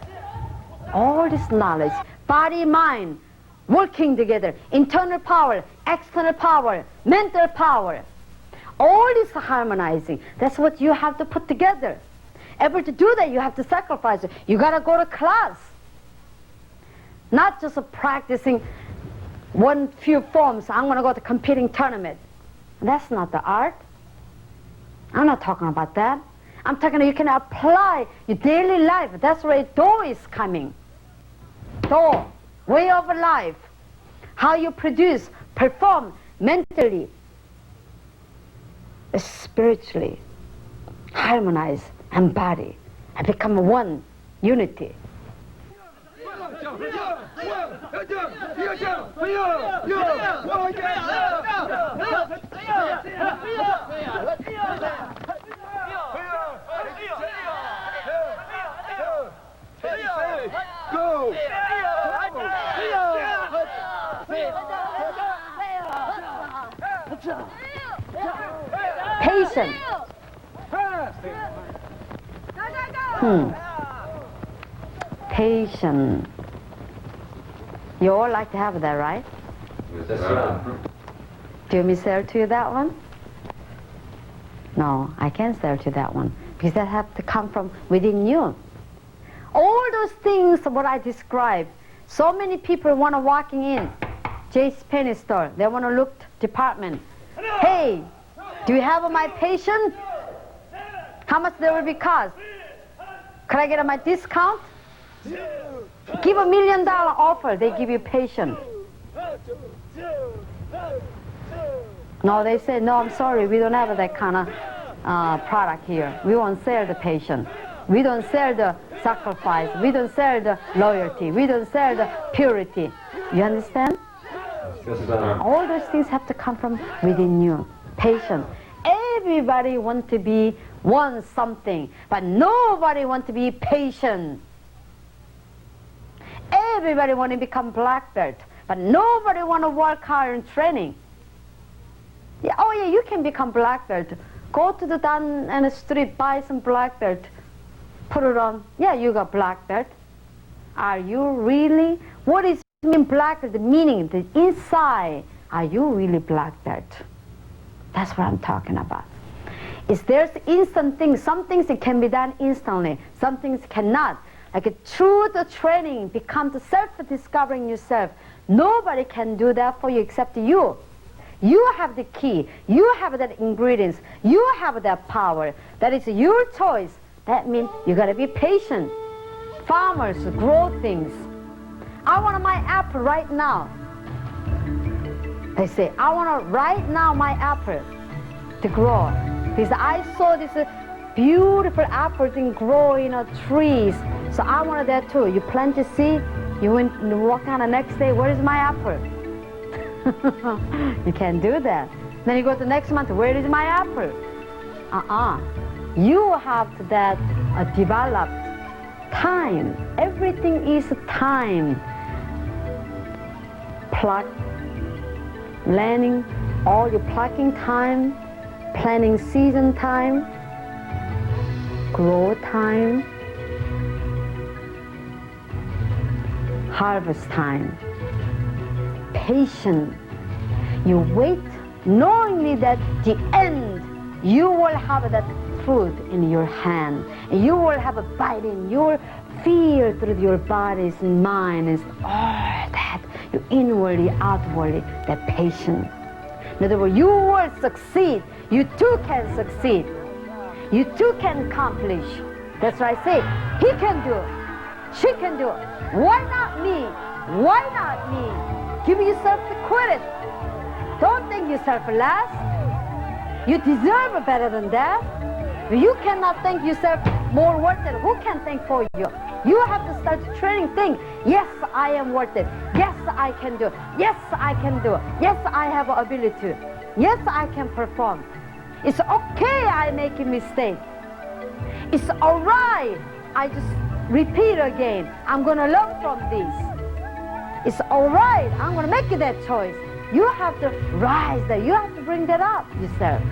all this knowledge, body, mind, working together, internal power, external power, mental power. All this harmonizing, that's what you have to put together. Able to do that, you have to sacrifice it. You gotta go to class. Not just practicing one few forms, I'm gonna go to competing tournament. That's not the art. I'm not talking about that. I'm talking you can apply your daily life. That's where Do is coming. Do, way of life. How you produce, perform mentally, spiritually, harmonize, embody, and become one unity. Patient. Patient. You all like to have that, right? That's right. Do you want me to sell to you that one? No, I can't sell to you that one because that have to come from within you. All those things, what I described, so many people want to walking in Jay's penny store. They want to look department. Hey, do you have my patient? How much there will be cost? Could I get my discount? Give $1 million offer, they give you patient. No, they say, no, I'm sorry, we don't have that kind of product here. We won't sell the patient. We don't sell the sacrifice. We don't sell the loyalty. We don't sell the purity. You understand? All those things have to come from within you. Patient. Everybody wants to be something, but nobody wants to be patient. Everybody wants to become black belt, but nobody wants to work hard in training. Yeah, oh yeah, you can become black belt. Go to the down and the street, buy some black belt, put it on. Yeah, you got black belt. Are you really? What is mean black belt? The meaning, the inside. Are you really black belt? That's what I'm talking about. Is there's instant things. Some things it can be done instantly. Some things cannot. Like through the training, become the self-discovering yourself. Nobody can do that for you except you. You have the key. You have that ingredients. You have that power. That is your choice. That means you gotta be patient. Farmers grow things. I want my apple right now. They say, I want right now my apple to grow. Because I saw this beautiful apple thing grow in trees. So I wanted that too. You plant the seed, you went and walk on the next day, where is my apple? You can't do that. Then you go to the next month, where is my apple? You have to that develop time. Everything is time. Pluck, planning, all your plucking time, planning season time, grow time, harvest time. Patient. You wait knowingly that the end you will have that fruit in your hand. And you will have a bite in. You will feel through your body's and mind and all that. You inwardly, outwardly, that patient. In other words, you will succeed. You too can succeed. You too can accomplish. That's why I say, he can do it. She can do it. Why not me? Why not me? Give yourself the credit. Don't think yourself less. You deserve better than that. You cannot think yourself more worth it. Who can think for you? You have to start training. Think, yes, I am worth it. Yes, I can do it. Yes, I can do it. Yes, I have ability. Yes, I can perform. It's okay I make a mistake. It's all right. I just repeat again. I'm going to learn from this. It's all right. I'm going to make that choice. You have to rise there. You have to bring that up yourself.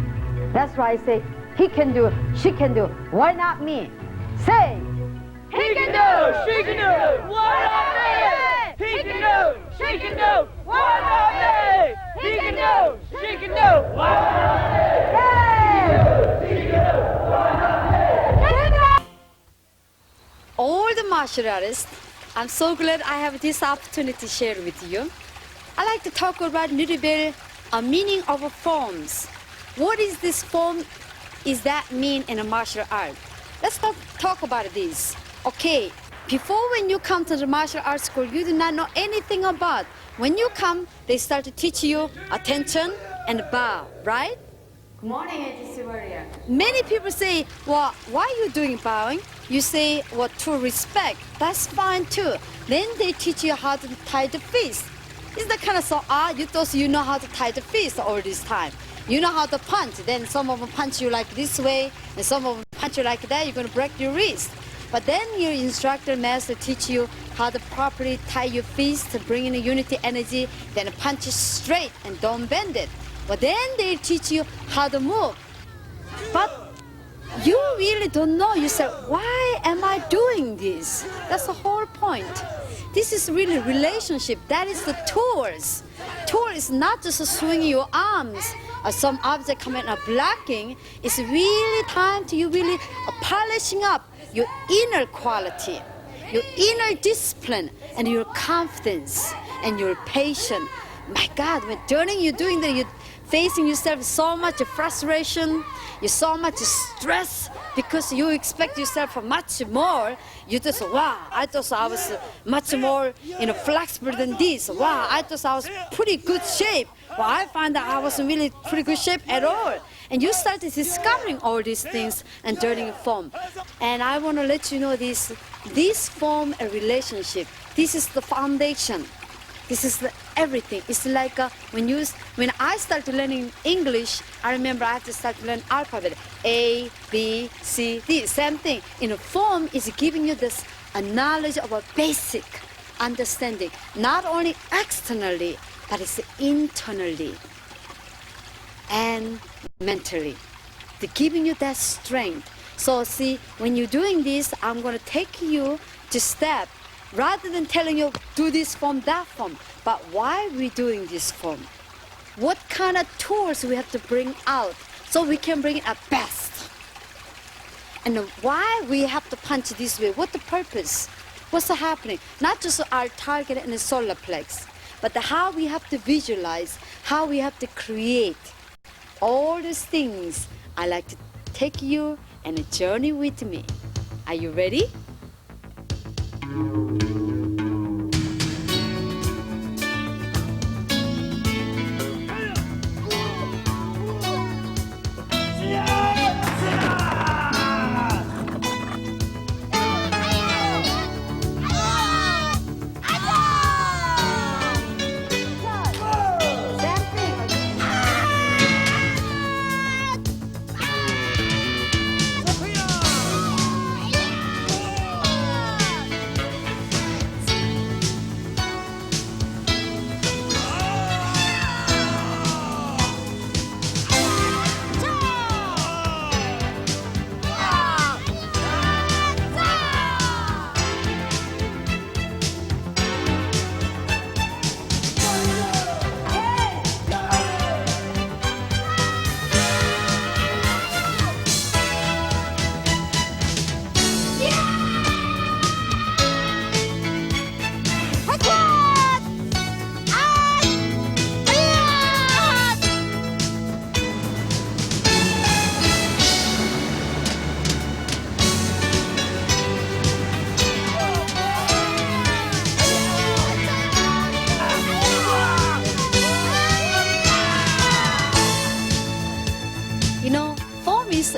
That's why I say, he can do it, she can do it. Why not me? Say, He can do, she can do, why not me? He can do, she can do, why not me? He can do, she can do, why not me? He can do, she can do, why not me? all the martial artists, I'm so glad I have this opportunity to share with you. I like to talk about a little bit a meaning of forms. What is this form? Is that mean in a martial art? Let's talk about this. Okay, before when you come to the martial arts school, you do not know anything about. When you come, they start to teach you attention and bow, right? Good morning, ATC Warrior. Many people say, well, why are you doing bowing? You say, well, to respect. That's fine too. Then they teach you how to tie the fist. It's the kind of so you thought you know how to tie the fist all this time. You know how to punch. Then some of them punch you like this way, and some of them punch you like that. You're going to break your wrist. But then your instructor, master, teach you how to properly tie your fist to bring in the unity energy, then punch it straight and don't bend it. But then they teach you how to move. But you really don't know yourself, why am I doing this? That's the whole point. This is really relationship. That is the tools. Tool is not just swinging your arms or some object coming and blocking. It's really time to you really polishing up your inner quality, your inner discipline, and your confidence, and your patience. My God, when turning you're doing that, you're facing yourself with so much frustration, you so much stress because you expect yourself for much more. You just, wow, I thought I was much more flexible than this. Wow, I thought I was pretty good shape. Well, I found that I wasn't really pretty good shape at all. And you started discovering all these things and turning form. And I want to let you know this form a relationship. This is the foundation. This is everything. It's like when I started learning English, I remember I had to start to learn alphabet. A, B, C, D, same thing. Form is giving you this a knowledge of a basic understanding, not only externally, but it's internally and mentally. They're giving you that strength. So see, when you're doing this, I'm going to take you to step. Rather than telling you, do this form, that form, but why are we doing this form? What kind of tools we have to bring out so we can bring it at best? And why we have to punch this way? What the purpose? What's happening? Not just our target and the solar plex, but how we have to visualize, how we have to create. All these things, I like to take you on a journey with me. Are you ready?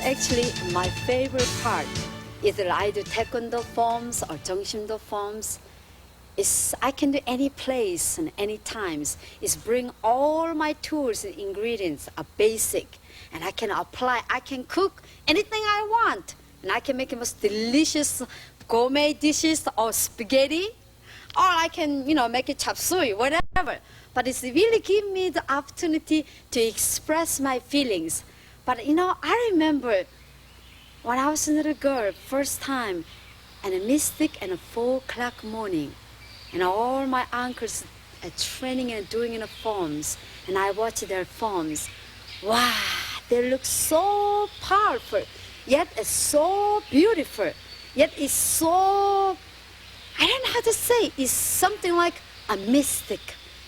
Actually, my favorite part is that I do taekwondo forms or jungsimdo forms. I can do any place and any times. It's bring all my tools and ingredients are basic, and I can apply. I can cook anything I want, and I can make the most delicious gourmet dishes or spaghetti, or I can make it chop suey, whatever. But it's really give me the opportunity to express my feelings. But I remember when I was a little girl, first time, and a mystic and a 4 o'clock morning, and all my uncles are training and doing forms, and I watch their forms. Wow, they look so powerful, yet it's so beautiful, yet it's so, I don't know how to say, it's something like a mystic.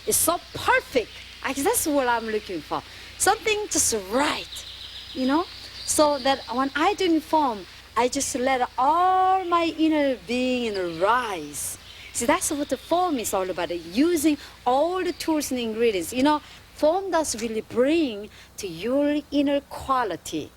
It's so perfect. That's what I'm looking for. Something just right. So that when I do form, I just let all my inner being rise. See, that's what the form is all about, using all the tools and ingredients. Form does really bring to your inner quality.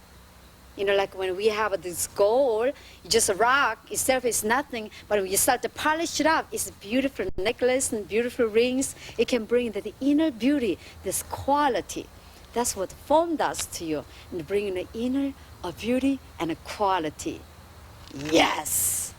Like when we have this gold, you just rock, itself is nothing, but when you start to polish it up, it's a beautiful necklace and beautiful rings. It can bring the inner beauty, this quality. That's what form does to you, and bringing the inner a beauty and a quality. Yes.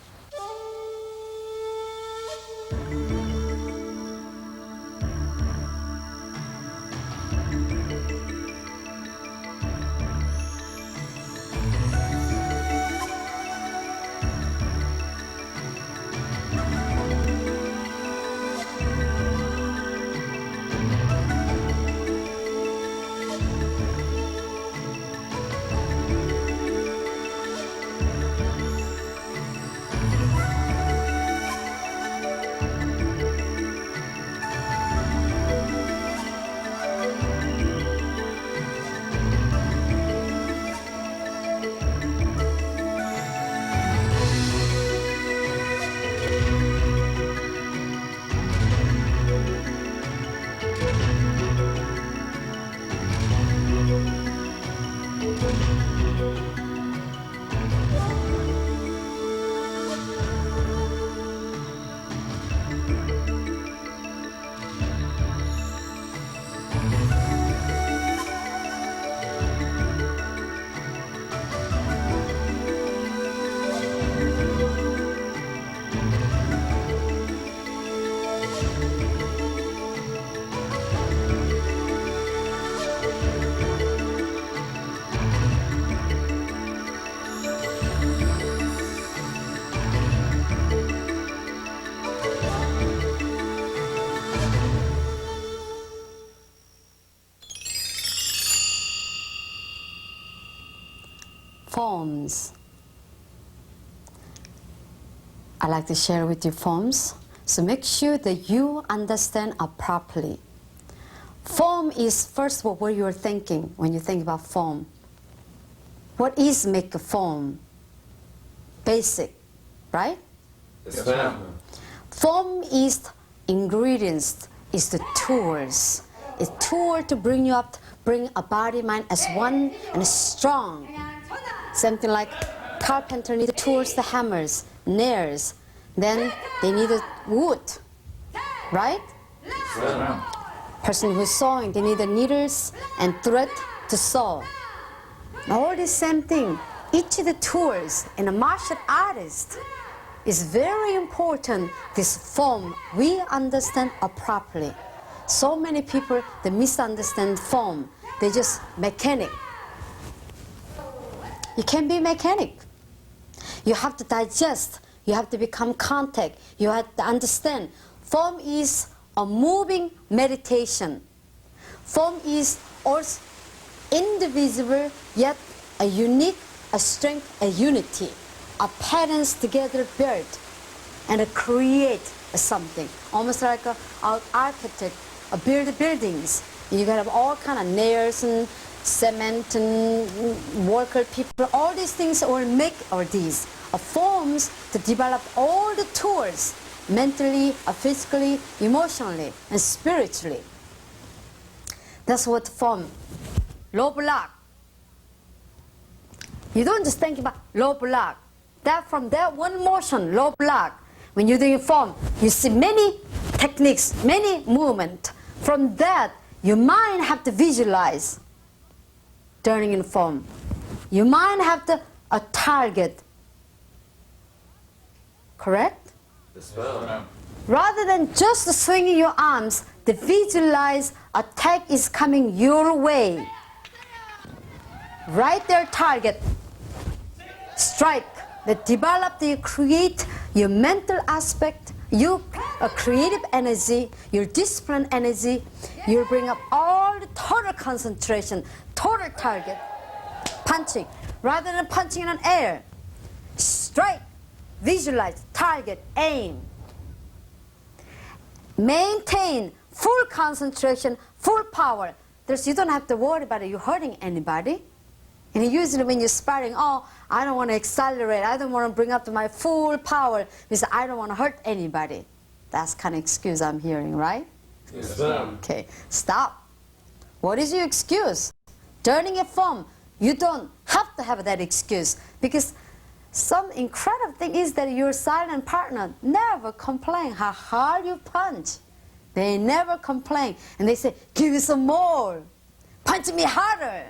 forms. I like to share with you forms. So make sure that you understand properly. Form is, first of all, what you're thinking when you think about form. What is make a form? Basic, right? Yes, ma'am. Form is ingredients, is the tools. It's tool to bring you up, bring a body, mind as one and strong. Something like carpenter need the tools, the hammers, nails. Then they need the wood, right? Yes, ma'am. Person who's sewing, they need the needles and thread to sew. All the same thing. Each of the tools in a martial artist is very important. This form we understand properly. So many people they misunderstand form. They just mechanic. You can't be mechanic. You have to digest. You have to become contact. You have to understand. Form is a moving meditation. Form is also indivisible yet a unique, a strength, a unity, a patterns together built and create something. Almost like an architect, build buildings. You can have all kind of nails and cement and worker people. All these things will make all these forms to develop all the tools mentally, physically, emotionally, and spiritually. That's what form. Low block. You don't just think about low block. That from that one motion, low block. When you're doing form, you see many techniques, many movement. From that, your mind have to visualize turning in form. Your mind have to a target. Correct? Yes, ma'am. Rather than just swinging your arms, the visualize attack is coming your way. Right there, target. Strike. That develop, you create your mental aspect, your creative energy, your discipline energy. You bring up all the total concentration, total target. Punching. Rather than punching in an air. Strike. Visualize, target, aim. Maintain full concentration, full power. You don't have to worry about it, you're hurting anybody. And usually when you're sparring, oh, I don't want to accelerate, I don't want to bring up to my full power because I don't want to hurt anybody. That's kind of excuse I'm hearing, right? Yes, ma'am. Okay, stop. What is your excuse? Turning a form, you don't have to have that excuse because some incredible thing is that your silent partner never complain how hard you punch. They never complain. And they say, give me some more. Punch me harder.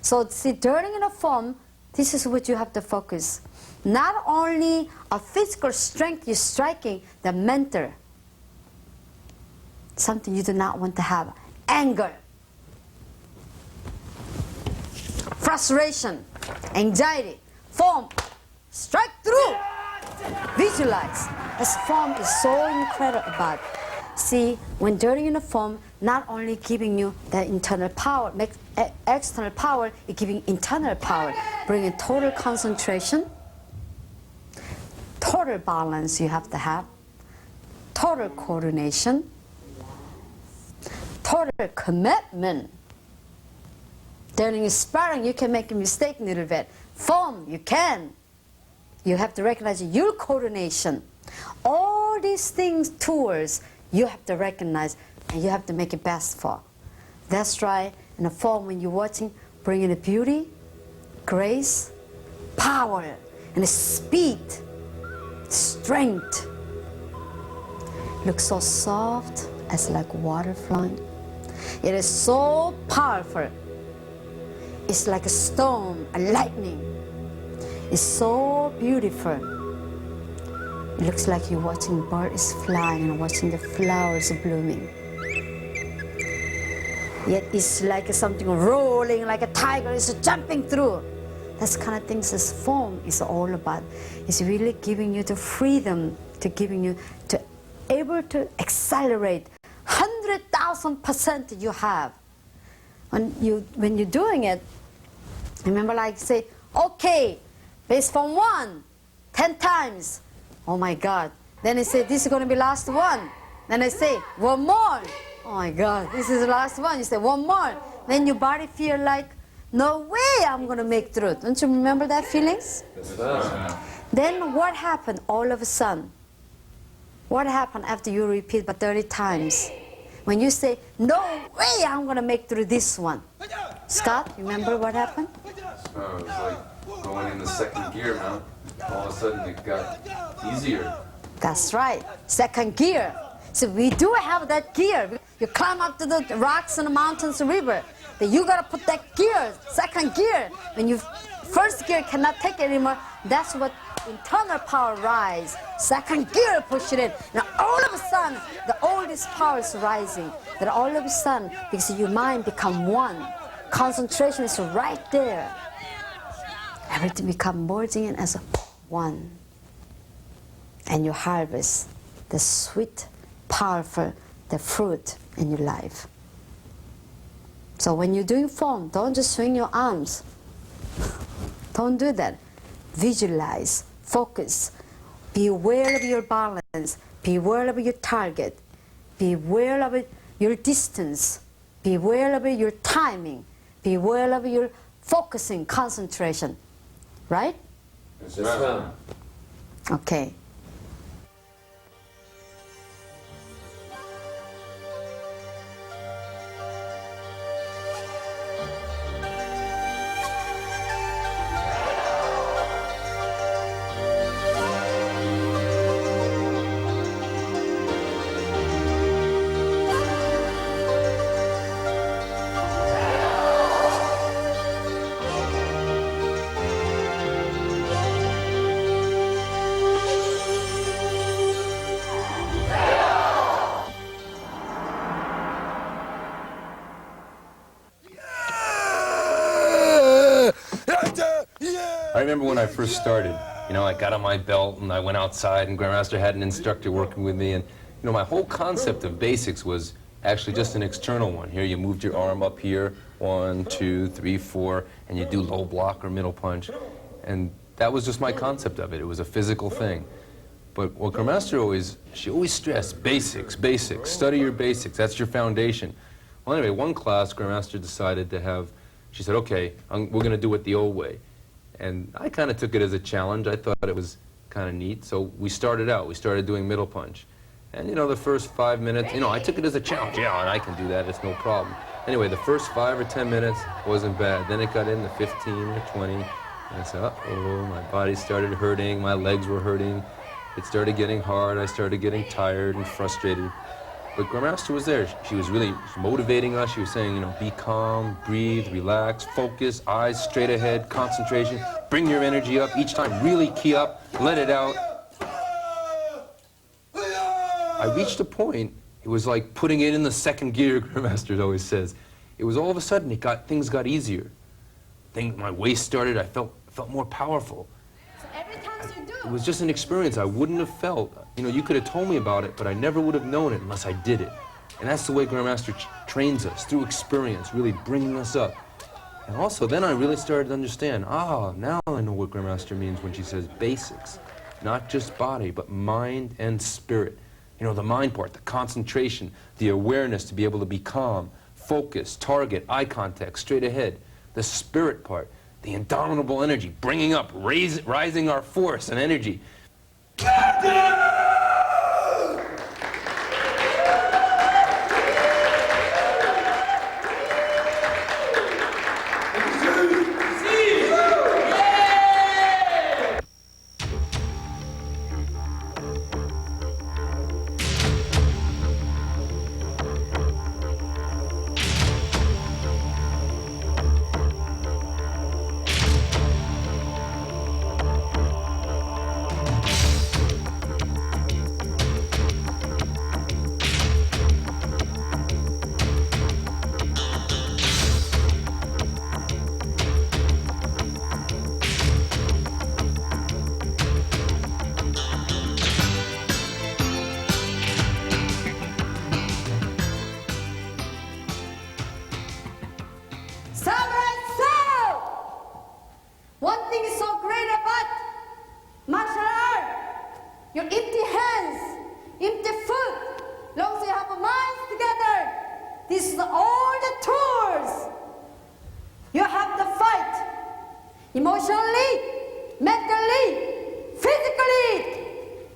So see, turning in a form, this is what you have to focus. Not only a physical strength you're striking, the mental. Something you do not want to have. Anger. Frustration. Anxiety. Form, strike through, visualize. This form is so incredible about. See, when turning in a form, not only giving you the internal power, external power, it's giving internal power, bringing total concentration, total balance you have to have, total coordination, total commitment. During sparring, you can make a mistake a little bit. Form, you can. You have to recognize your coordination. All these things, tools, you have to recognize and you have to make it best for. That's right. In the form, when you're watching, bring in the beauty, grace, power, and speed, strength. Looks so soft as like water flowing. It is so powerful. It's like a storm, a lightning. It's so beautiful. It looks like you're watching birds flying and watching the flowers blooming. Yet it's like something rolling, like a tiger is jumping through. That's kind of things this form is all about. It's really giving you the freedom, to giving you to able to accelerate 100,000% you have. When you're doing it, remember, like say, Okay, base form 1, 10 times. Oh my God. Then I say, this is going to be last one. Then I say, one more. Oh my God, this is the last one. You say, one more. Then your body feel like, no way I'm going to make through. Don't you remember that feelings? Then what happened all of a sudden? What happened after you repeat about 30 times? When you say, no way I'm going to make through this one. Scott, you remember what happened? It was like going in the second gear, man. All of a sudden it got easier. That's right, second gear. So we do have that gear. You climb up to the rocks and the mountains and river. Then you gotta put that gear, second gear. When you first gear cannot take it anymore, that's what internal power rise. Second gear push it in. Now all of a sudden, all this power is rising. Then all of a sudden, because your mind become one. Concentration is right there. Everything become merging in as a one. And you harvest the sweet, powerful, the fruit in your life. So when you're doing form, don't just swing your arms. Don't do that. Visualize, focus, be aware of your balance, be aware of your target, be aware of your distance, be aware of your timing, be aware of your focusing, concentration. Right? Yes, ma'am. Okay. I remember when I first started, I got on my belt and I went outside and Grandmaster had an instructor working with me, and my whole concept of basics was actually just an external one. Here you moved your arm up here, 1, 2, 3, 4, and you do low block or middle punch. And that was just my concept of it. It was a physical thing. But what Grandmaster she always stressed, basics, basics, study your basics, that's your foundation. Well, anyway, one class, Grandmaster decided to have, she said, okay, we're going to do it the old way. And I kind of took it as a challenge. I thought it was kind of neat. So we started doing middle punch. And the first 5 minutes, I took it as a challenge. Yeah, and I can do that, it's no problem. Anyway, the first 5 or 10 minutes wasn't bad. Then it got into 15 or 20. And I said, uh-oh, my body started hurting, my legs were hurting. It started getting hard, I started getting tired and frustrated. But Grandmaster was there. She was really motivating us. She was saying, be calm, breathe, relax, focus, eyes straight ahead, concentration. Bring your energy up each time. Really key up, let it out. I reached a point, it was like putting it in the second gear, Grandmaster always says. It was all of a sudden, things got easier. My waist started, I felt more powerful. Every time you do. It was just an experience I wouldn't have felt. You could have told me about it, but I never would have known it unless I did it. And that's the way Grandmaster trains us, through experience, really bringing us up. And also, then I really started to understand, now I know what Grandmaster means when she says basics. Not just body, but mind and spirit. The mind part, the concentration, the awareness to be able to be calm, focus, target, eye contact, straight ahead. The spirit part, the indomitable energy, bringing up, rising our force and energy. This is all the tools. You have to fight emotionally, mentally, physically.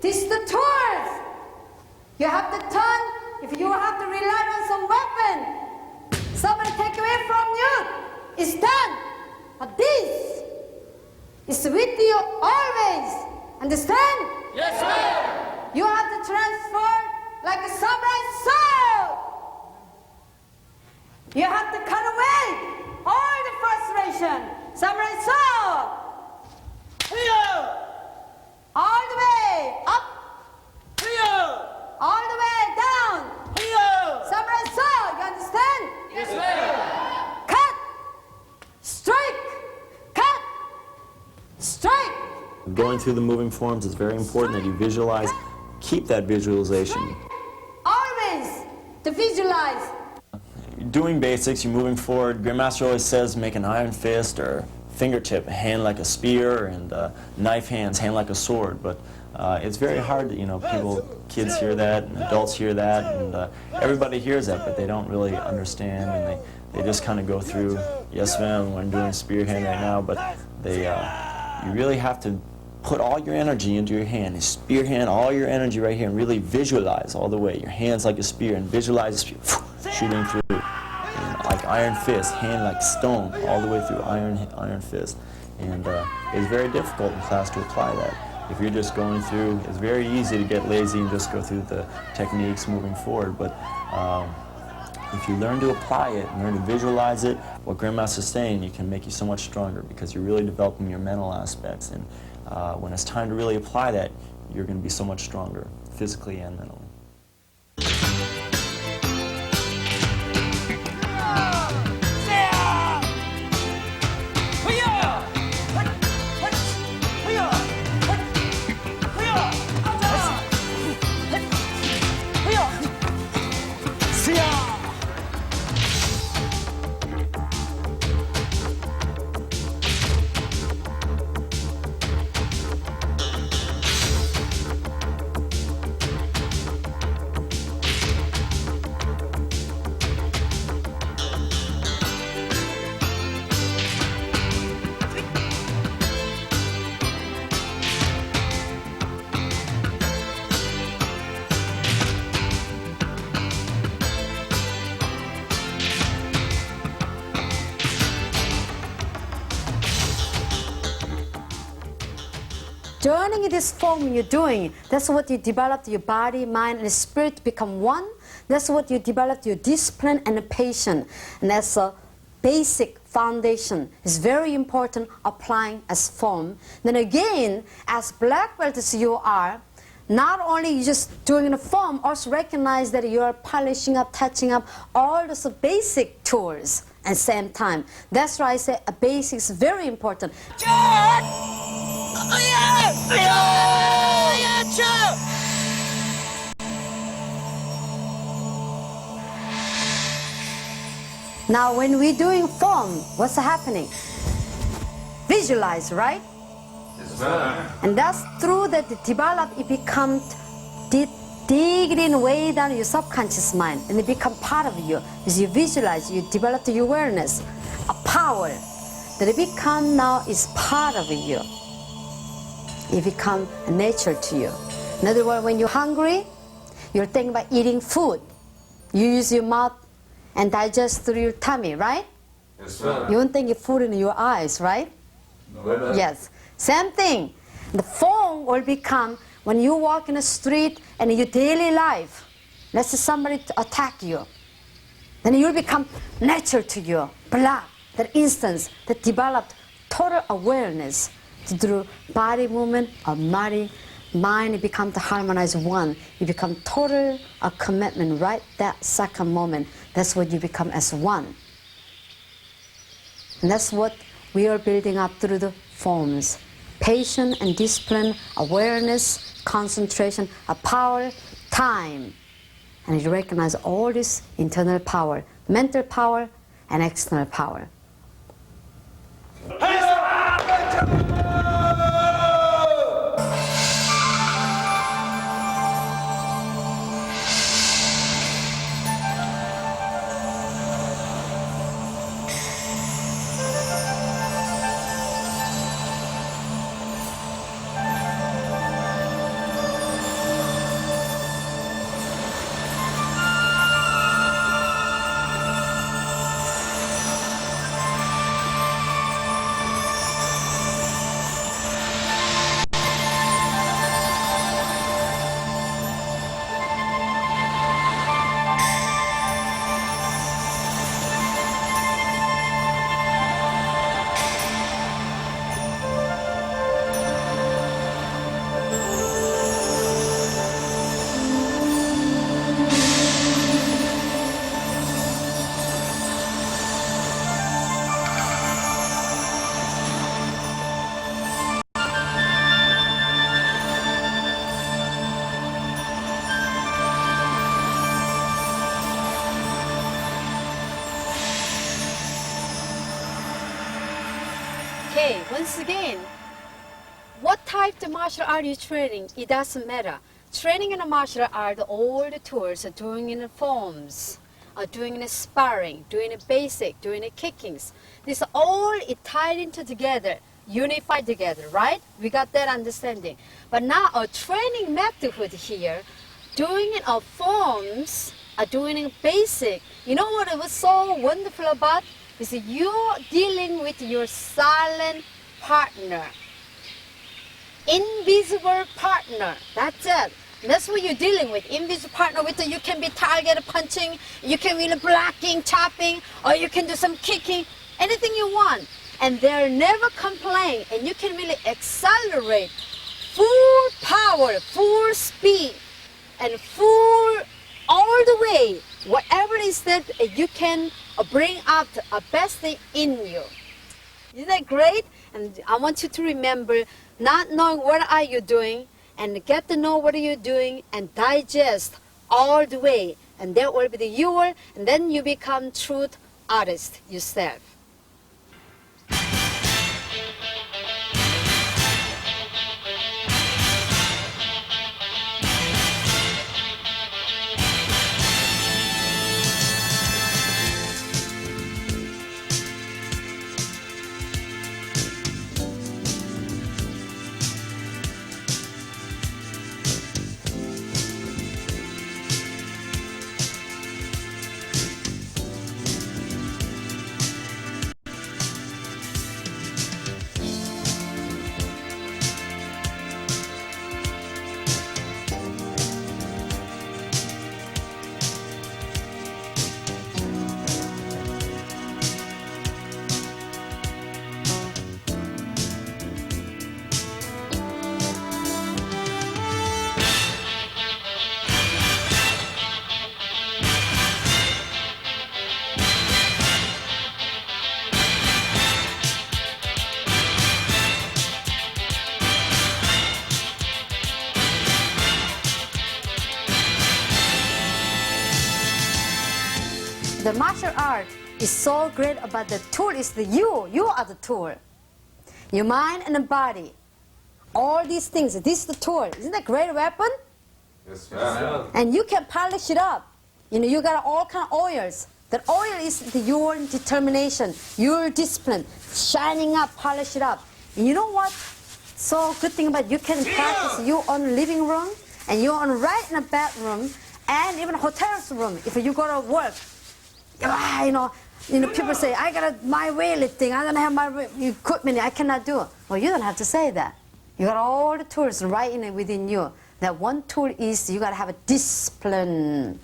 This is the tools. You have to turn, if you have to rely on some weapon, somebody take away from you, it's done. But this is with you always. Understand? Yes, sir. You have to transfer like a samurai sword. You have to cut away all the frustration. Samurai sword. All the way up. All the way down. Samurai sword. You understand? Yes, ma'am. Cut. Strike. Cut. Strike. Going through the moving forms is very important that you visualize, keep that visualization. Always to visualize. You're doing basics, you're moving forward. Grandmaster always says make an iron fist or fingertip, a hand like a spear, and knife hands, hand like a sword. But it's very hard that, you know, kids hear that and adults hear that, and everybody hears that, but they don't really understand, and they just kind of go through, yes ma'am, I'm doing spear hand right now, but you really have to put all your energy into your hand. You spear hand, all your energy right here, and really visualize all the way. Your hand's like a spear, and visualize the spear shooting through. And like iron fist, hand like stone, all the way through iron fist. And it's very difficult in class to apply that. If you're just going through, it's very easy to get lazy and just go through the techniques moving forward. But if you learn to apply it, learn to visualize it, what Grandmaster's saying, you can make you so much stronger because you're really developing your mental aspects. And when it's time to really apply that, you're going to be so much stronger, physically and mentally. Joining in this form you're doing, that's what you developed your body, mind, and spirit to become one. That's what you developed your discipline and patience. And that's a basic foundation. It's very important applying as form. Then again, as black belts you are, not only you just doing the form, also recognize that you are polishing up, touching up all those basic tools at the same time. That's why I say a basic is very important. Now when we're doing form, what's happening? Visualize, right? Yes, ma'am. And that's through that develop, it becomes digging way down your subconscious mind, and it becomes part of you. As you visualize, you develop the awareness, a power that it become now is part of you. It become a nature to you. In other words, when you're hungry, you're thinking about eating food. You use your mouth and digest through your tummy, right? Yes, ma'am. You won't think of food in your eyes, right? No, ma'am. Yes. Same thing. The form will become when you walk in the street and in your daily life, let's say somebody attack you, then you'll become natural to you, blood, that instance that developed total awareness through body movement or body, mind, it becomes the harmonized one. You become total a commitment right that second moment. That's what you become as one. And that's what we are building up through the forms. Patience and discipline, awareness, concentration, a power, time. And you recognize all this internal power, mental power and external power. Okay, once again, what type of martial art you training, it doesn't matter. Training in a martial art, all the tools are doing in the forms, are doing in the sparring, doing the basic, doing the kickings. This all is tied into together, unified together, right? We got that understanding. But now a training method here, doing it of forms, are doing it basic. You know what it was so wonderful about? Is you're dealing with your silent partner. Invisible partner, that's it. That's what you're dealing with. Invisible partner with you can be target punching, you can be blocking, chopping, or you can do some kicking, anything you want. And they'll never complain, and you can really accelerate full power, full speed, and full all the way, whatever it is that you can bring out the best thing in you. Isn't that great? And I want you to remember, not knowing what are you doing, and get to know what you're doing, and digest all the way. And that will be the your, and then you become truth artist yourself. The martial art is so great about the tool is the you. You are the tool. Your mind and the body. All these things, this is the tool. Isn't that a great weapon? Yes, ma'am. And you can polish it up. You know, you got all kind of oils. That oil is your determination, your discipline, shining up, polish it up. And you know what? So good thing about you can practice you on living room, and you on right in a bedroom, and even hotel's room. If you go to work, you know, people say, I got my weightlifting, I don't have my equipment, I cannot do it. Well, you don't have to say that. You got all the tools right in within you. That one tool is you got to have a discipline.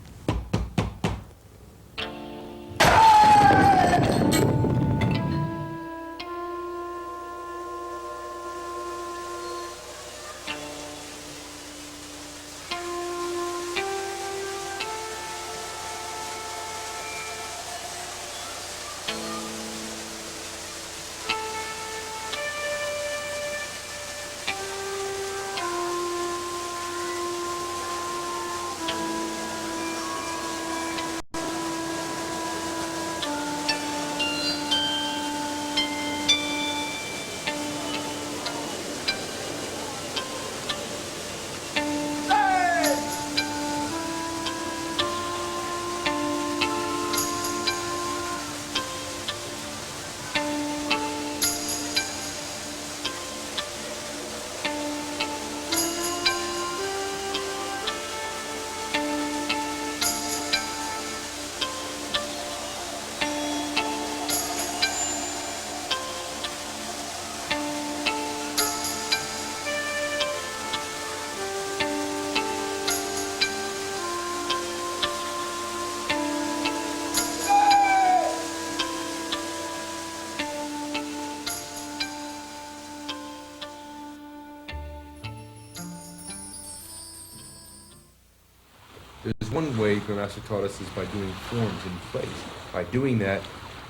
There's one way Grandmaster taught us is by doing forms in place. By doing that,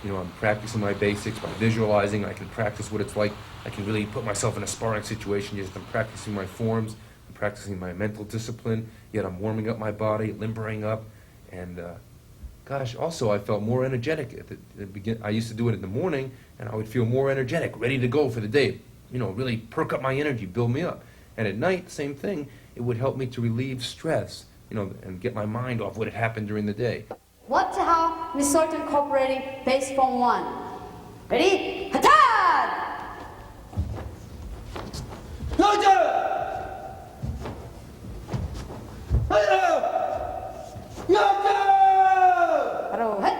you know, I'm practicing my basics. By visualizing, I can practice what it's like. I can really put myself in a sparring situation. Just I'm practicing my forms. I'm practicing my mental discipline. Yet I'm warming up my body, limbering up, and gosh, also I felt more energetic. I used to do it in the morning, and I would feel more energetic, ready to go for the day. You know, really perk up my energy, build me up. And at night, same thing, it would help me to relieve stress, you know, and get my mind off what had happened during the day. Watch how we start incorporating base form 1. Ready? Attack! 바로 헷!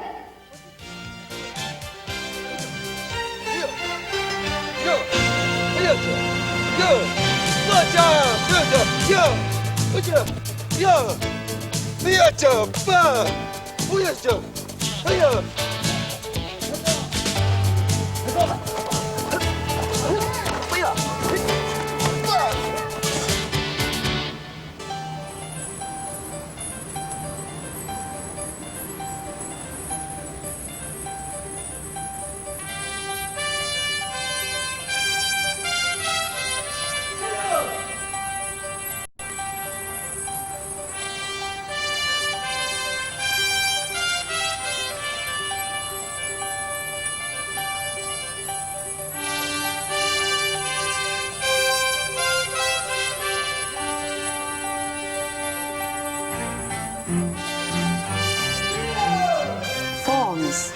Forms,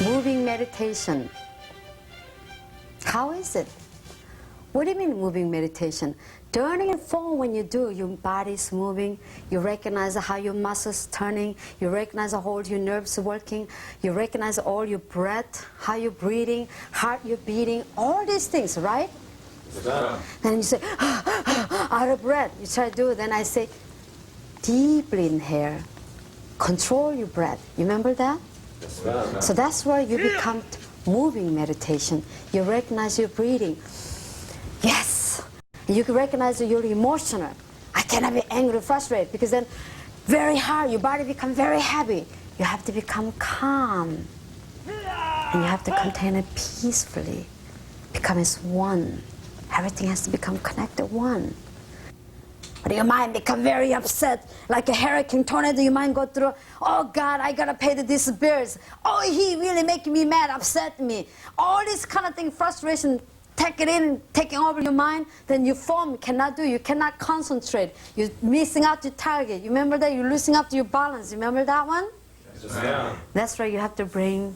moving meditation. How is it? What do you mean moving meditation? During a form, when you do, your body's moving, you recognize how your muscles turning, you recognize how your nerves are working, you recognize all your breath, how you're breathing, heart you're beating, all these things, right? Then you say, out of breath. You try to do it, then I say, deeply inhale. Control your breath. You remember that? So that's where you become moving meditation. You recognize your breathing. Yes. You can recognize that you're emotional. I cannot be angry, frustrated, because then very hard, your body becomes very heavy. You have to become calm. And you have to contain it peacefully. Become as one. Everything has to become connected one. But your mind become very upset, like a hurricane tornado. Your mind go through, oh God, I gotta pay these bills. Oh, he really making me mad, upset me. All this kind of thing, frustration, take it in, taking over your mind. Then your form cannot do. You cannot concentrate. You're missing out your target. You remember that? You're losing out your balance. You remember that one? Yeah. That's why you have to bring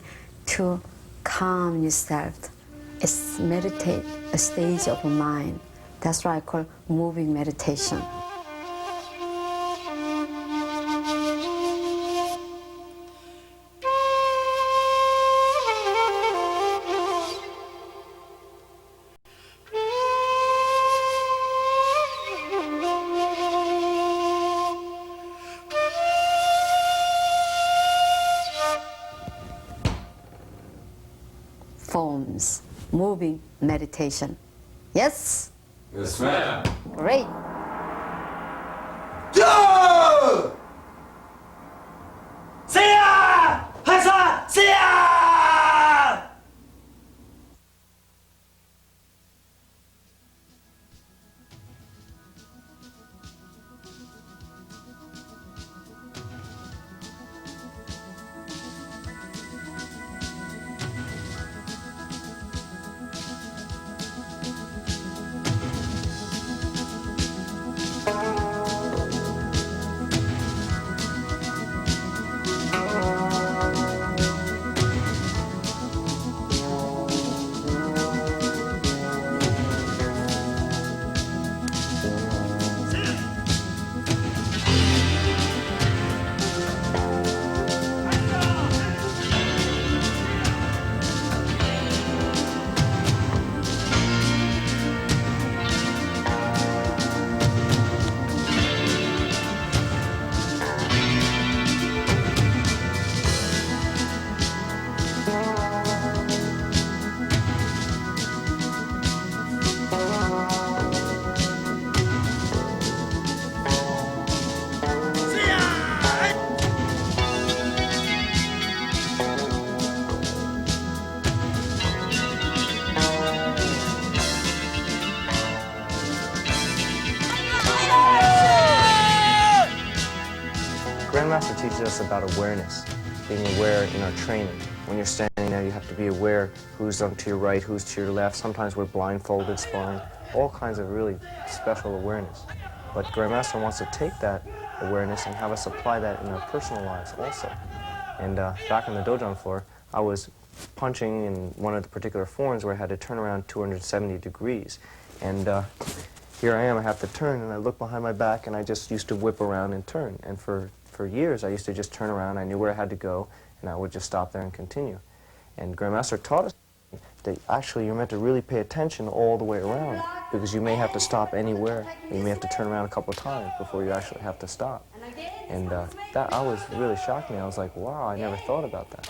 to calm yourself. It's meditate, a stage of the mind. That's why I call moving meditation. Forms, moving meditation. Yes? Yes, ma'am. Great. Go! See ya! Hasa! See ya! Grandmaster teaches us about awareness. being aware in our training. When you're standing there, you have to be aware who's on to your right, who's to your left. Sometimes we're blindfolded sparring, all kinds of really special awareness. But Grandmaster wants to take that awareness and have us apply that in our personal lives also. And back on the dojo floor, I was punching in one of the particular forms where I had to turn around 270 degrees. And here I am, I have to turn, and I look behind my back, and I just used to whip around and turn. And for years, I used to just turn around, I knew where I had to go, and I would just stop there and continue. And Grandmaster taught us that actually you're meant to really pay attention all the way around, because you may have to stop anywhere, and you may have to turn around a couple of times before you actually have to stop. And that I was really shocked me. I was like, wow, I never thought about that.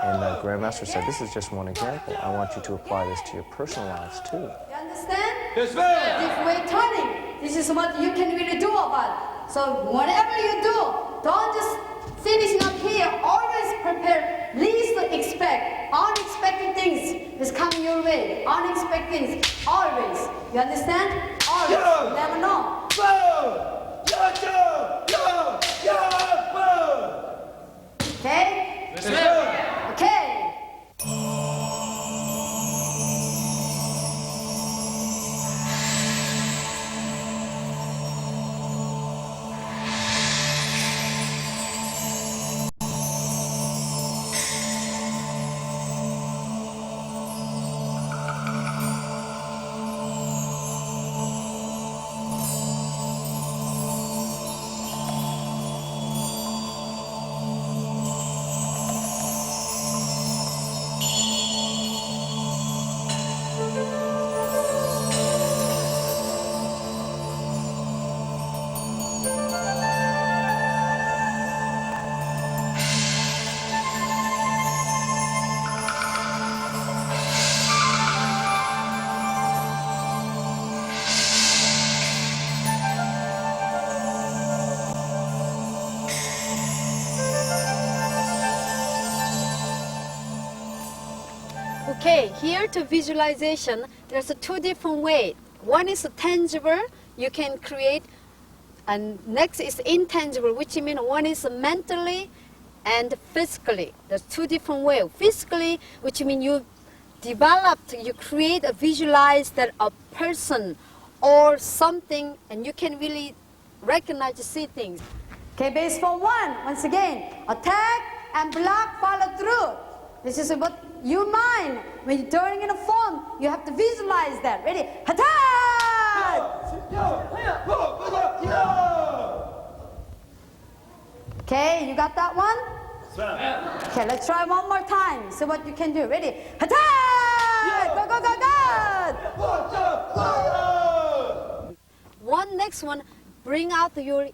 And Grandmaster said, this is just one example. I want you to apply this to your personal lives too. You understand? Yes, ma'am. This way turning, this is what you can really do about it. So whatever you do, don't just finishing up here. Always prepare. Least expect. Unexpected things is coming your way. Unexpected things, always. You understand? Always. Yeah. You never know. Okay? Yes, ma'am. Okay. Okay, here to visualization, there's two different ways. One is tangible, you can create, and next is intangible, which means one is mentally and physically. There's two different ways. Physically, which means you developed, you create, visualize that a person or something, and you can really recognize, see things. Okay, base form one, once again, attack and block, follow through. This is what you mind. When you're turning in a form, you have to visualize that. Ready? Attack! Okay, you got that one? Okay, let's try one more time. See what you can do. Ready? Attack! Go, go, go, go! One next one, bring out your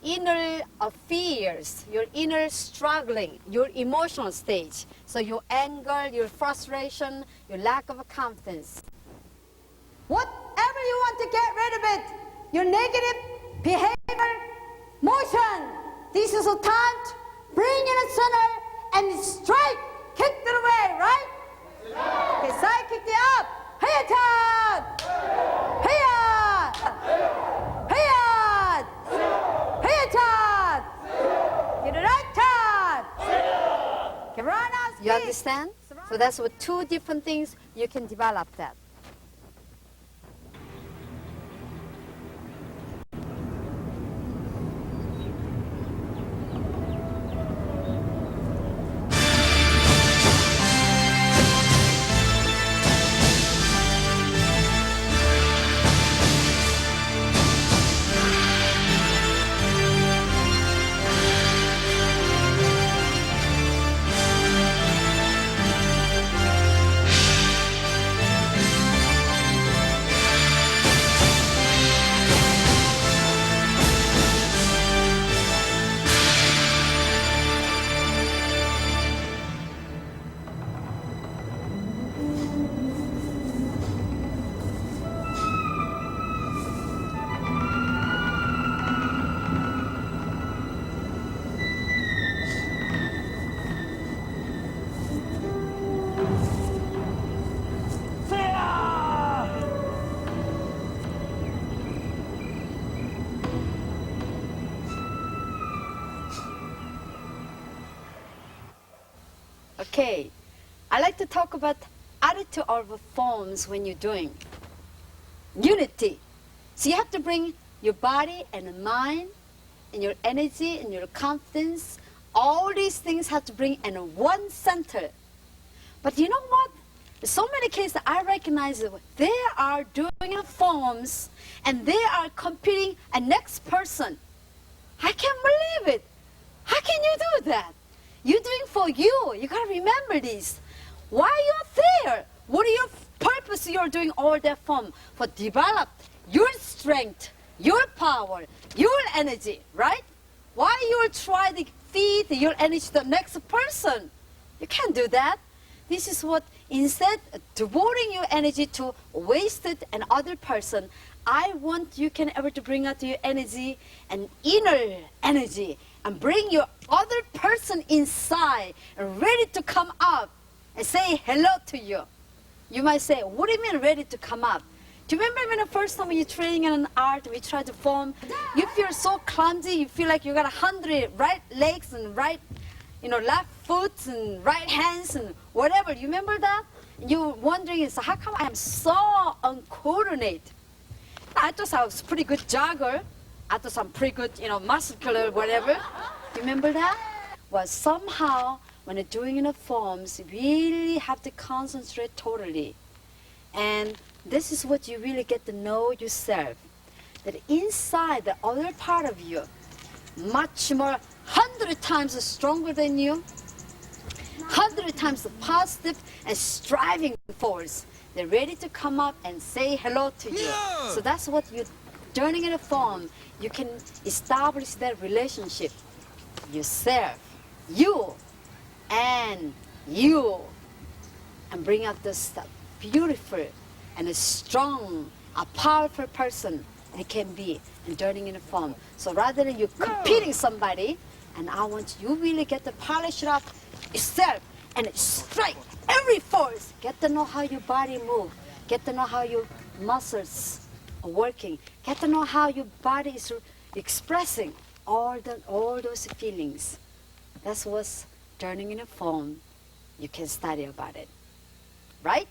inner fears, your inner struggling, your emotional stage. So your anger, your frustration, your lack of confidence. Whatever you want to get rid of it, your negative behavior, motion. This is a time to bring in a center and strike, kick it away, right? Okay, side kick it up. Hey-a-tad! Hey-a! Hey-a! Hey-a-tad! Get it right, tad! Okay, run out. You understand? So that's what two different things you can develop that. Okay, I like to talk about attitude of forms when you're doing unity. So you have to bring your body and mind and your energy and your confidence. All these things have to bring in one center. But you know what? In so many cases I recognize that they are doing forms and they are competing a next person. I can't believe it. How can you do that? You're doing for you. You gotta remember this. Why you're there? What are your purpose you're doing all that form? For develop your strength, your power, your energy, right? Why you try to feed your energy to the next person? You can't do that. This is what, instead of devoting your energy to wasted and other person, I want you can ever to bring out your energy and inner energy and bring your other person inside and ready to come up and say hello to you. You might say, what do you mean ready to come up? Do you remember when the first time you're training in an art, we try to form, you feel so clumsy, you feel like you got 100 right legs and right, left foot and right hands and whatever. You remember that? You're wondering, so how come I am so uncoordinated? I thought I was a pretty good jogger. I thought I'm pretty good, muscular, whatever. You remember that? Well, somehow, when you're doing in the forms, you really have to concentrate totally. And this is what you really get to know yourself. That inside the other part of you, much more, 100 times stronger than you, 100 times positive and striving force. They're ready to come up and say hello to you. Yeah. So that's what you're turning in a form. You can establish that relationship. Yourself, you, and bring out this beautiful and a strong, a powerful person it can be in turning in a form. So rather than you competing somebody, and I want you really get to polish it up yourself and strike every force. Get to know how your body moves. Get to know how your muscles are working. Get to know how your body is expressing all those feelings. That's what's turning in a form. You can study about it, right?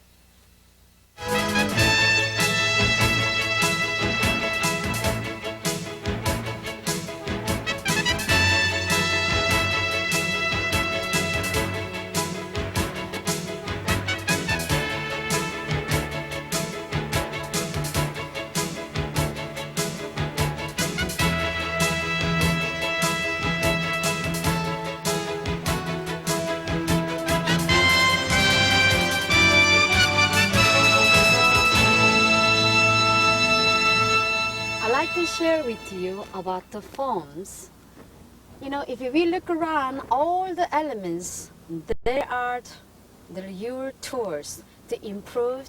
Share with you about the forms. If you will look around, all the elements, they are your tools to improve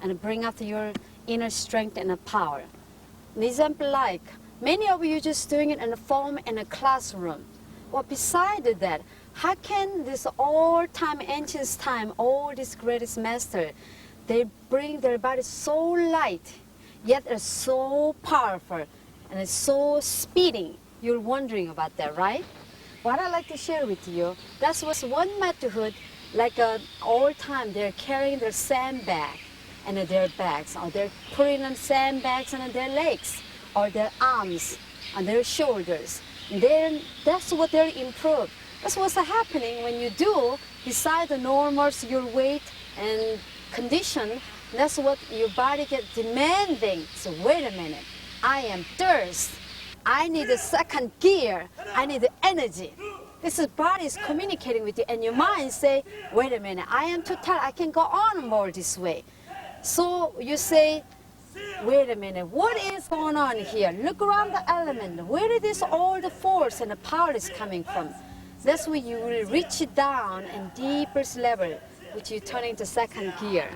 and bring out your inner strength and power. An example like, many of you just doing it in a form in a classroom. Well, beside that, how can this all-time, ancient time, all these greatest master, they bring their body so light, yet are so powerful, and it's so speeding. You're wondering about that, right? What I like to share with you, that was one method, like all time they're carrying their sandbag and their bags, or they're putting on sandbags on their legs, or their arms, on their shoulders. And that's what they're improved. That's what's happening when you do, beside the normals, your weight and condition, that's what your body gets demanding. So wait a minute. I am thirst. I need a second gear. I need the energy. This is body is communicating with you, and your mind say, wait a minute, I am too tired. I can go on more this way. So you say, wait a minute, what is going on here? Look around the element. Where did this all the force and the power is coming from? That's where you will reach it down and deepest level, which you turn into second gear.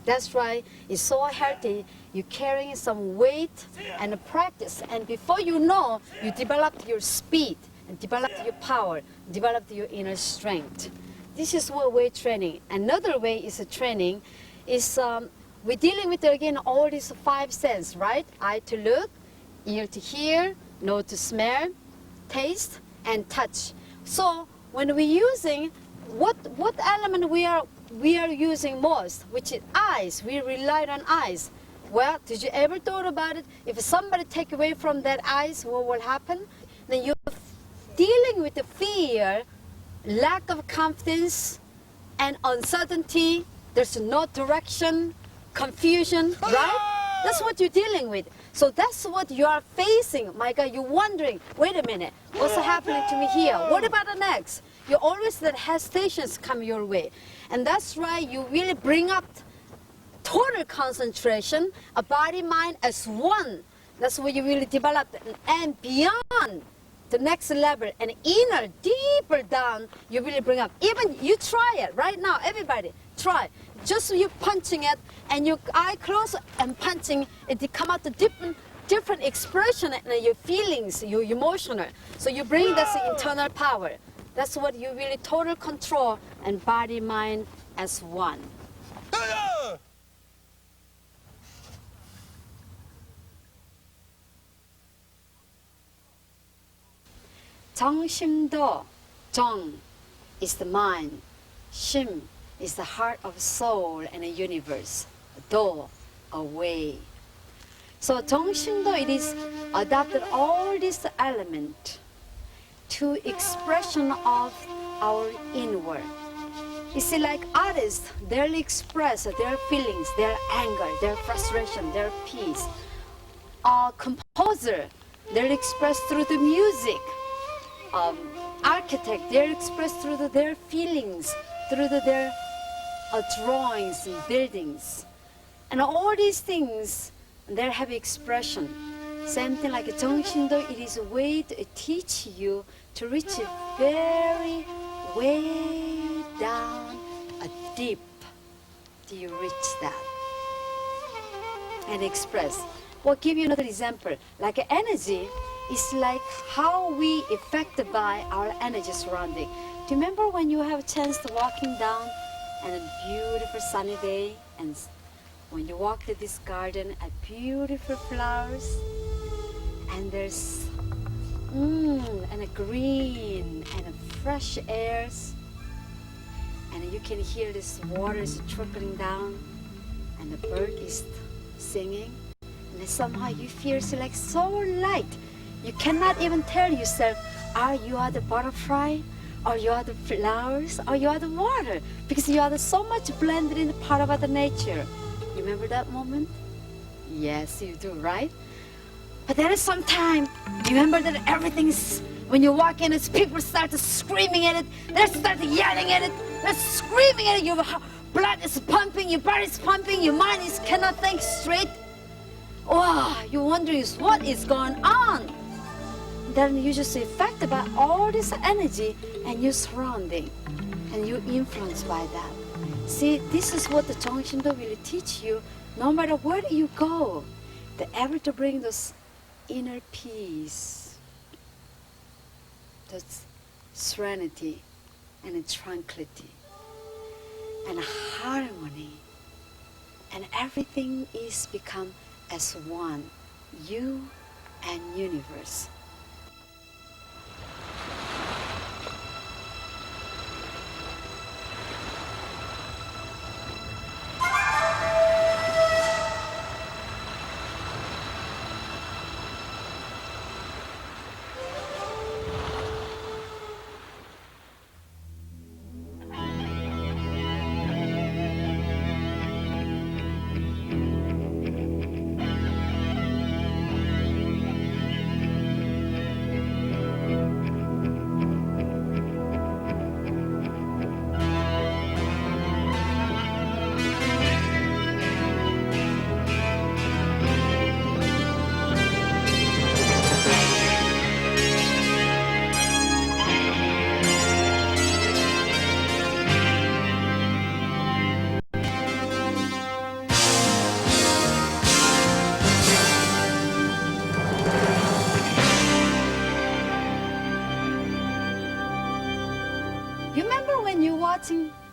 That's right. It's so healthy. You're carrying some weight and practice. And before you know, you develop your speed, and develop your power, develop your inner strength. This is what weight training. Another way is a training is we're dealing with, again, all these 5 senses, right? Eye to look, ear to hear, nose to smell, taste, and touch. So when we're using what element we are using most, which is eyes. We relied on eyes. Well, did you ever thought about it? If somebody take away from that eyes, what will happen? Then you're dealing with the fear, lack of confidence, and uncertainty. There's no direction, confusion, right? That's what you're dealing with. So that's what you are facing. My God, you're wondering, wait a minute, what's happening to me here? What about the next? You always that hesitations come your way. And that's why you really bring up total concentration, a body, mind as one. That's where you really develop, and beyond the next level, and inner, deeper down, you really bring up. Even you try it right now, everybody, try. Just you punching it, and your eye closed and punching, it come out the different expression and your feelings, your emotional. So you bring this internal power. That's what you really total control, and body, mind as one. 정심도, 정 is the mind, 심 is the heart of soul and the universe, do, a way. So 정심도, it is adopted all these elements to expression of our inward. You see, like artists, they'll express their feelings, their anger, their frustration, their peace. A composer, they'll express through the music. Architect, they're expressed through their feelings, through their drawings and buildings. And all these things, they have expression. Same thing like 정심도, it is a way to teach you to reach it very way down, deep. Do you reach that? And express. We'll give you another example. Like energy, it's like how we affected by our energy surrounding. Do you remember when you have a chance to walking down on a beautiful sunny day, and when you walk to this garden at beautiful flowers, and there's and a green and a fresh airs, and you can hear this water is trickling down, and the bird is singing, and somehow you feel like so light. You cannot even tell yourself, you are the butterfly, or you are the flowers, or you are the water, because you are so much blended in the part of other nature. You remember that moment? Yes, you do, right? But there is some time, you remember that everything's, when you walk in, it's people start screaming at it, they start yelling at it, they're screaming at it, your blood is pumping, your body is pumping, your mind cannot think straight. Oh, you're wondering what is going on. Then you just affected by all this energy and your surrounding, and you're influenced by that. See, this is what the 정심도 will teach you. No matter where you go, the effort to bring this inner peace, that's serenity and tranquility and harmony, and everything is become as one, you and universe.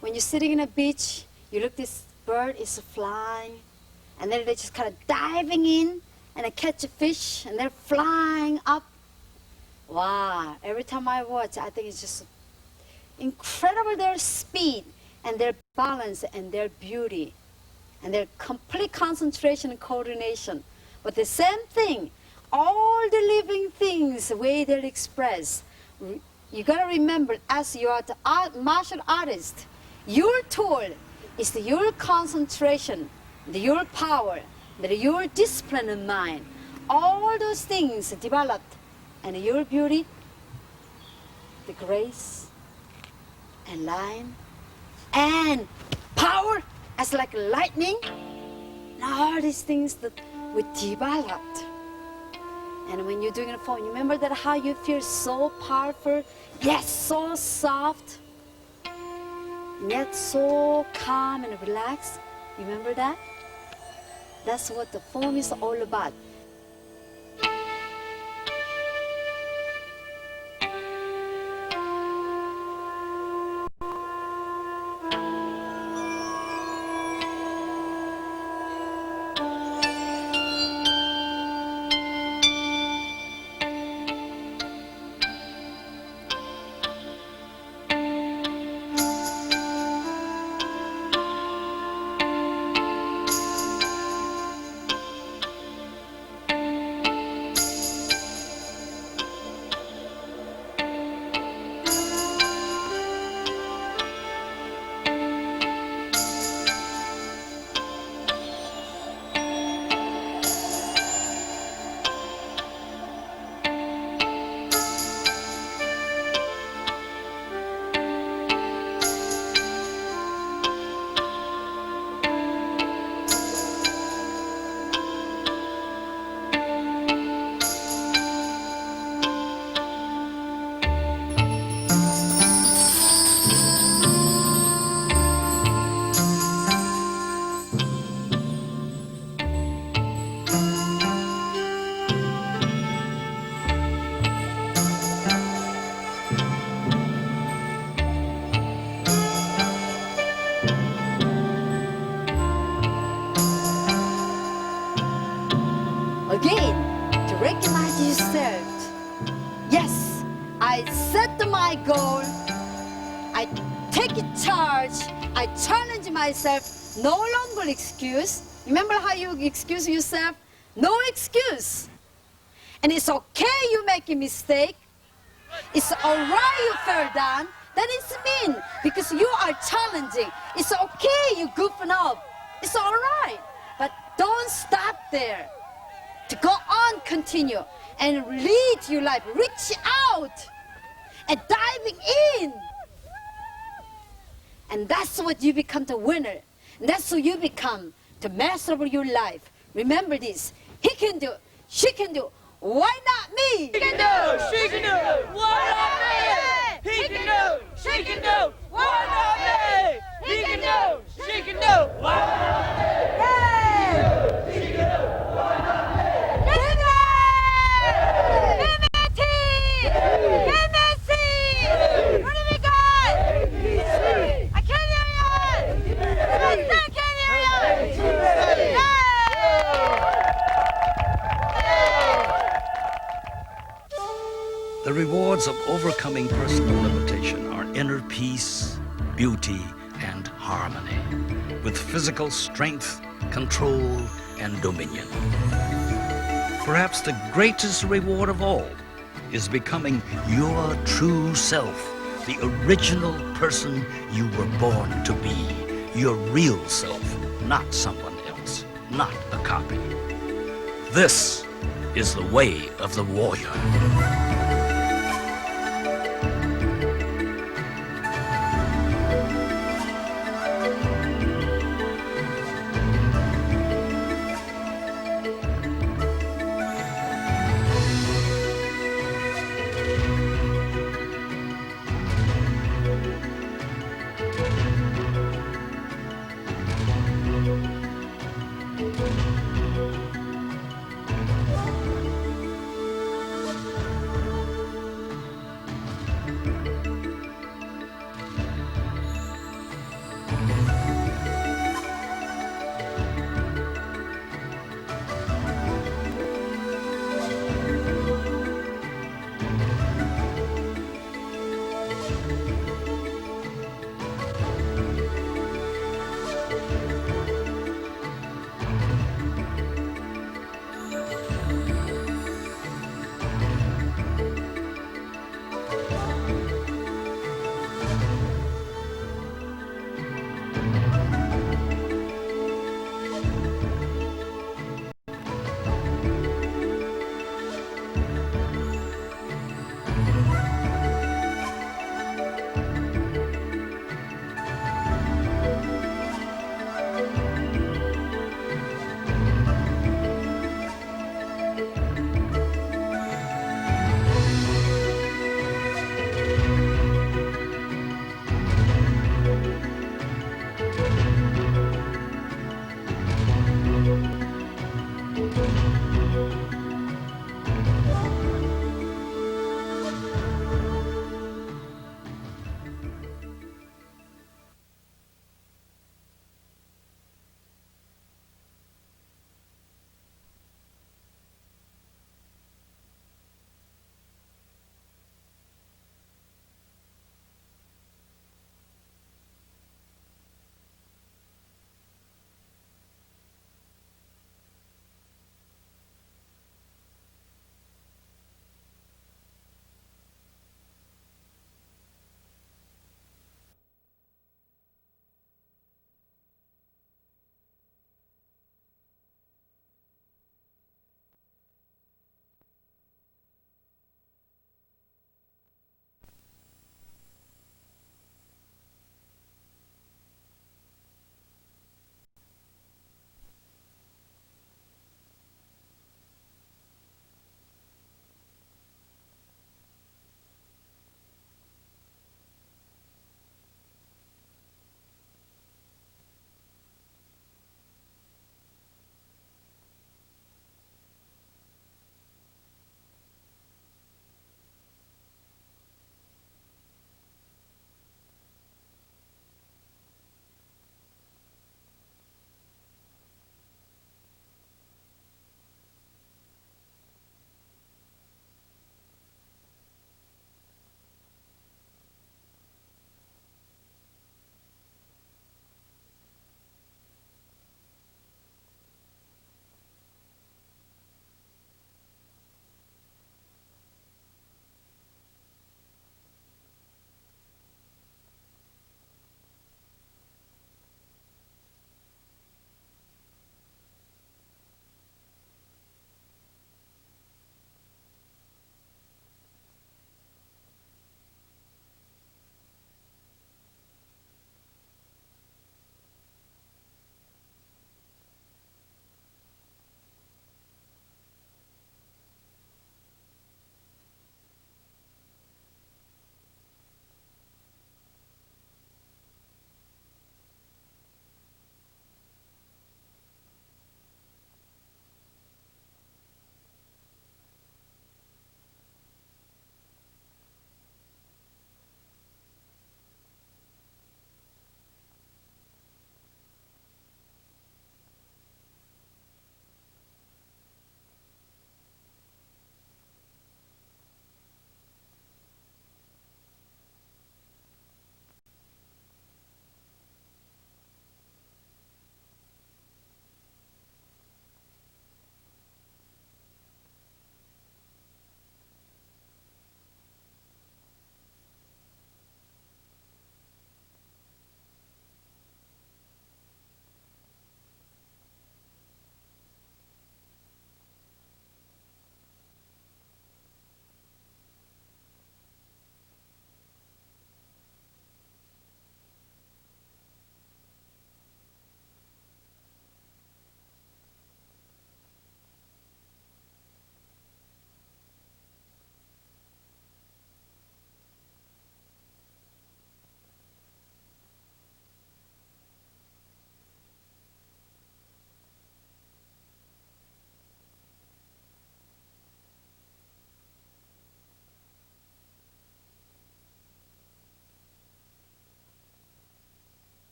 When you're sitting in a beach, you look, this bird is flying, and then they're just kind of diving in, and they catch a fish, and they're flying up. Wow, every time I watch, I think it's just incredible their speed and their balance and their beauty and their complete concentration and coordination. But the same thing, all the living things, the way they're expressed, you gotta remember, as you are the martial artist, your tool is your concentration, your power, your discipline of mind. All those things developed, and your beauty, the grace, and line, and power as like lightning, and all these things that we developed. And when you're doing it for, you remember that how you feel so powerful, yet so soft, yet so calm and relaxed. Remember that? That's what the form is all about. Again, to recognize yourself. Yes, I set my goal. I take charge. I challenge myself. No longer excuse. Remember how you excuse yourself? No excuse. And it's okay you make a mistake. It's all right you fell down. That is mean because you are challenging. It's okay you goofing up. It's all right. But don't stop there. To go on, continue, and lead your life, reach out, and diving in. And that's what you become the winner. And that's who you become, the master of your life. Remember this, he can do, she can do, why not me? He can do, she can do, why not me? He can do, she can do, why not me? He can do, she can do, why not me? Hey! She can do, why not me? The rewards of overcoming personal limitation are inner peace, beauty, and harmony, with physical strength, control, and dominion. Perhaps the greatest reward of all is becoming your true self, the original person you were born to be, your real self, not someone else, not a copy. This is the way of the warrior.